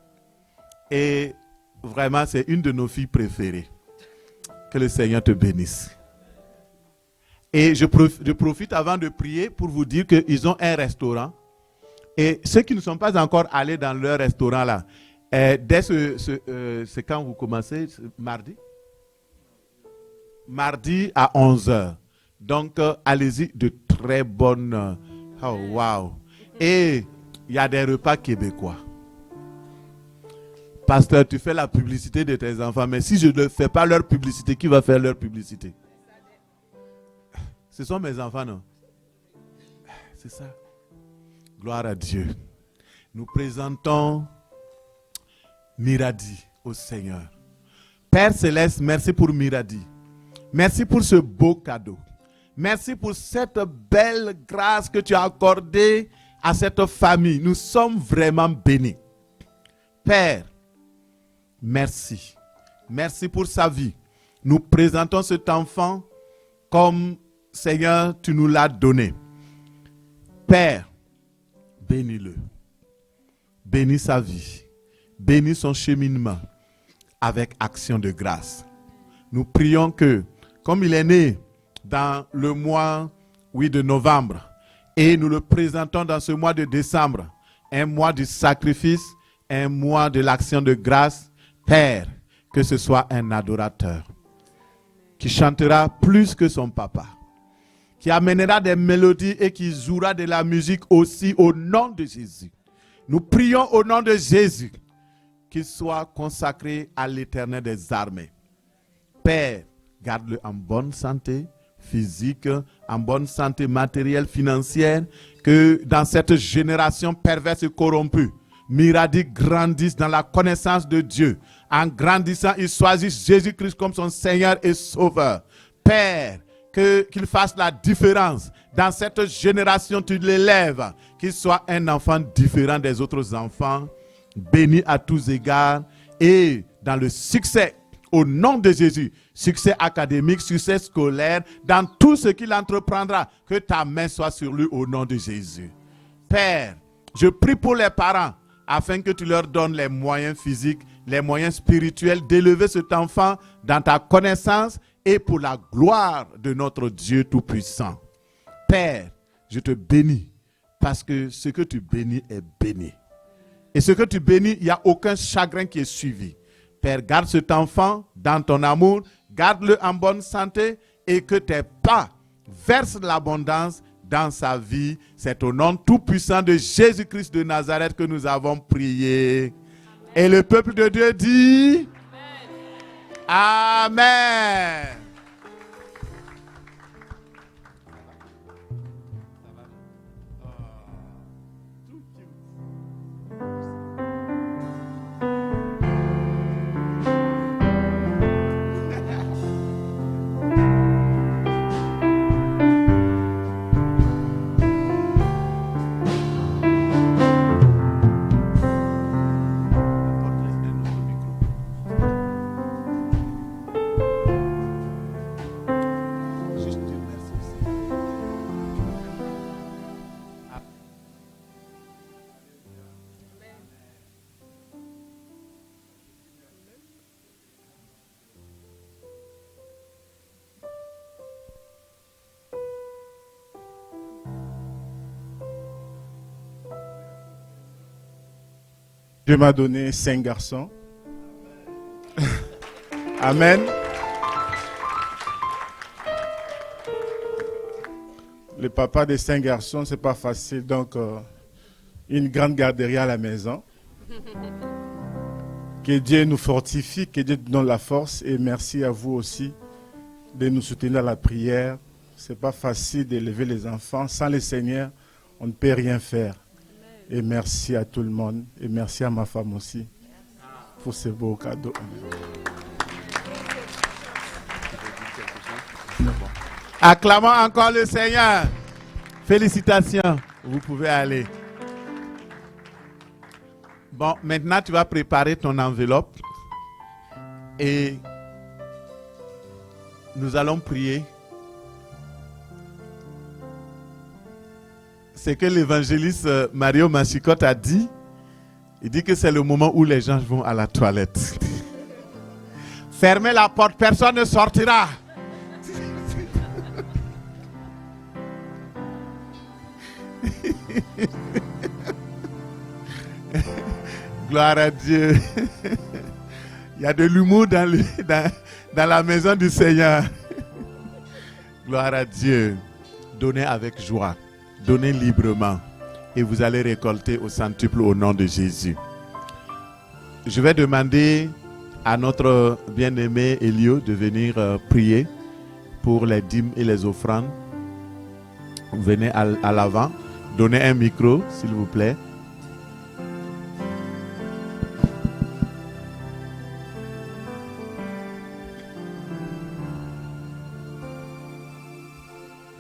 Speaker 1: Et vraiment, c'est une de nos filles préférées. Que le Seigneur te bénisse. Et je profite avant de prier pour vous dire qu'ils ont un restaurant. Et ceux qui ne sont pas encore allés dans leur restaurant là, dès c'est quand vous commencez, mardi? Mardi à 11h. Donc, allez-y, de très bonnes... oh, wow. Et il y a des repas québécois. Pasteur, tu fais la publicité de tes enfants, mais si je ne fais pas leur publicité, qui va faire leur publicité? Ce sont mes enfants, non? C'est ça. Gloire à Dieu. Nous présentons Miradi au Seigneur. Père Céleste, merci pour Miradi. Merci pour ce beau cadeau. Merci pour cette belle grâce que tu as accordée à cette famille. Nous sommes vraiment bénis. Père, merci. Merci pour sa vie. Nous présentons cet enfant comme, Seigneur, tu nous l'as donné. Père, bénis-le. Bénis sa vie. Bénis son cheminement avec action de grâce. Nous prions que, comme il est né dans le mois, de novembre, et nous le présentons dans ce mois de décembre, un mois du sacrifice, un mois de l'action de grâce, Père, que ce soit un adorateur qui chantera plus que son papa, qui amènera des mélodies et qui jouera de la musique aussi au nom de Jésus. Nous prions au nom de Jésus qu'il soit consacré à l'Éternel des armées. Père, garde-le en bonne santé physique, en bonne santé matérielle, financière, que dans cette génération perverse et corrompue, Miradi grandisse dans la connaissance de Dieu. En grandissant, il choisit Jésus-Christ comme son Seigneur et Sauveur. Père, qu'il fasse la différence. Dans cette génération, tu l'élèves. Qu'il soit un enfant différent des autres enfants, béni à tous égards et dans le succès, au nom de Jésus, succès académique, succès scolaire, dans tout ce qu'il entreprendra, que ta main soit sur lui au nom de Jésus. Père, je prie pour les parents afin que tu leur donnes les moyens physiques, les moyens spirituels d'élever cet enfant dans ta connaissance et pour la gloire de notre Dieu Tout-Puissant. Père, je te bénis parce que ce que tu bénis est béni. Et ce que tu bénis, il n'y a aucun chagrin qui est suivi. Père, garde cet enfant dans ton amour, garde-le en bonne santé et que tes pas versent l'abondance dans sa vie. C'est au nom tout-puissant de Jésus-Christ de Nazareth que nous avons prié. Et le peuple de Dieu dit Amen.
Speaker 4: Dieu m'a donné 5 garçons. Amen. Le papa des 5 garçons, c'est pas facile. Donc, une grande garderie à la maison. Que Dieu nous fortifie, que Dieu nous donne la force. Et merci à vous aussi de nous soutenir dans la prière. C'est pas facile d'élever les enfants. Sans le Seigneur, on ne peut rien faire. Et merci à tout le monde. Et merci à ma femme aussi pour ce beau cadeau.
Speaker 1: Acclamons encore le Seigneur. Félicitations. Vous pouvez aller. Bon, maintenant tu vas préparer ton enveloppe. Et nous allons prier. C'est que l'évangéliste Mario Machicotte a dit. Il dit que c'est le moment où les gens vont à la toilette. Fermez la porte, personne ne sortira. Gloire à Dieu. Il y a de l'humour dans la maison du Seigneur. Gloire à Dieu. Donnez avec joie. Donnez librement et vous allez récolter au centuple au nom de Jésus. Je vais demander à notre bien-aimé Elio de venir prier pour les dîmes et les offrandes. Venez à l'avant. Donnez un micro, s'il vous plaît.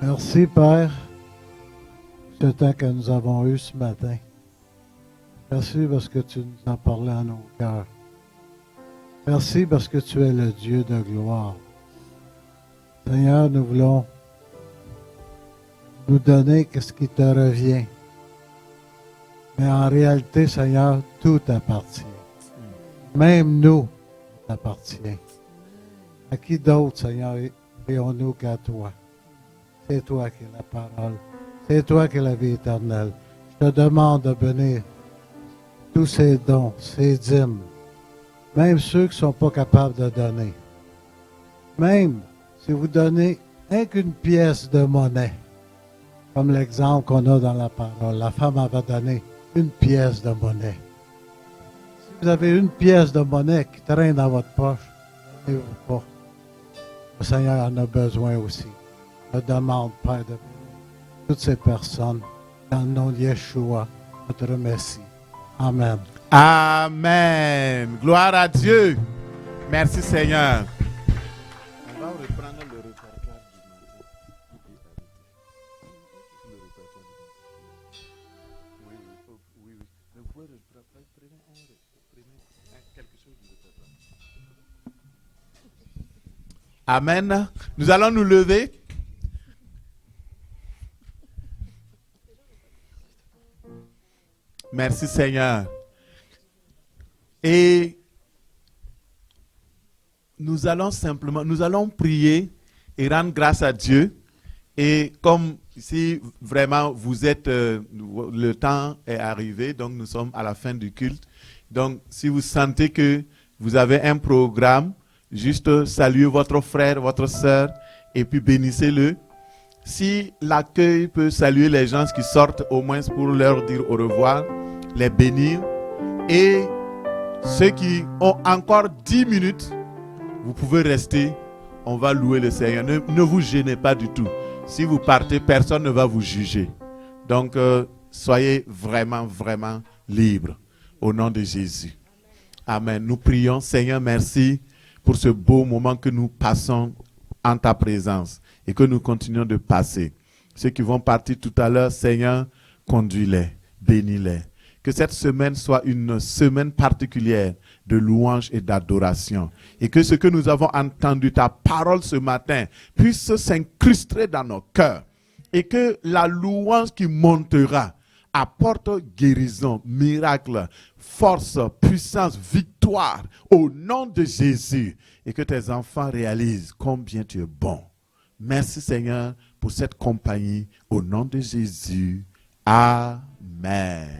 Speaker 5: Merci, Père. Ce temps que nous avons eu ce matin. Merci parce que tu nous as parlé à nos cœurs. Merci parce que tu es le Dieu de gloire. Seigneur, nous voulons nous donner ce qui te revient. Mais en réalité, Seigneur, tout t'appartient. Même nous t'appartient. À qui d'autre, Seigneur, prions-nous qu'à toi? C'est toi qui es la parole. C'est toi qui es la vie éternelle. Je te demande de bénir tous ces dons, ces dîmes, même ceux qui ne sont pas capables de donner. Même si vous donnez rien qu'une pièce de monnaie, comme l'exemple qu'on a dans la parole, la femme avait donné une pièce de monnaie. Si vous avez une pièce de monnaie qui traîne dans votre poche, donnez-vous pas. Le Seigneur en a besoin aussi. Je demande, Père, de toutes ces personnes, dans le nom de Yeshua, notre Messie. Amen.
Speaker 1: Amen. Gloire à Dieu. Merci Seigneur. On va reprendre le répertoire du matin. Oui. Vous pouvez prenez quelque chose du répertoire. Amen. Nous allons nous lever. Merci Seigneur. Et nous allons prier et rendre grâce à Dieu. Et comme si vraiment vous êtes, le temps est arrivé, donc nous sommes à la fin du culte. Donc, si vous sentez que vous avez un programme, juste saluez votre frère, votre sœur, et puis bénissez-le. Si l'accueil peut saluer les gens qui sortent, au moins pour leur dire au revoir, les bénir. Et ceux qui ont encore 10 minutes, vous pouvez rester. On va louer le Seigneur. Ne vous gênez pas du tout. Si vous partez, personne ne va vous juger. Donc, soyez vraiment, vraiment libres. Au nom de Jésus. Amen. Nous prions, Seigneur, merci pour ce beau moment que nous passons en ta présence et que nous continuons de passer. Ceux qui vont partir tout à l'heure, Seigneur, conduis-les, bénis-les. Que cette semaine soit une semaine particulière de louange et d'adoration. Et que ce que nous avons entendu, ta parole ce matin, puisse s'incruster dans nos cœurs. Et que la louange qui montera apporte guérison, miracle, force, puissance, victoire au nom de Jésus. Et que tes enfants réalisent combien tu es bon. Merci Seigneur pour cette compagnie au nom de Jésus. Amen.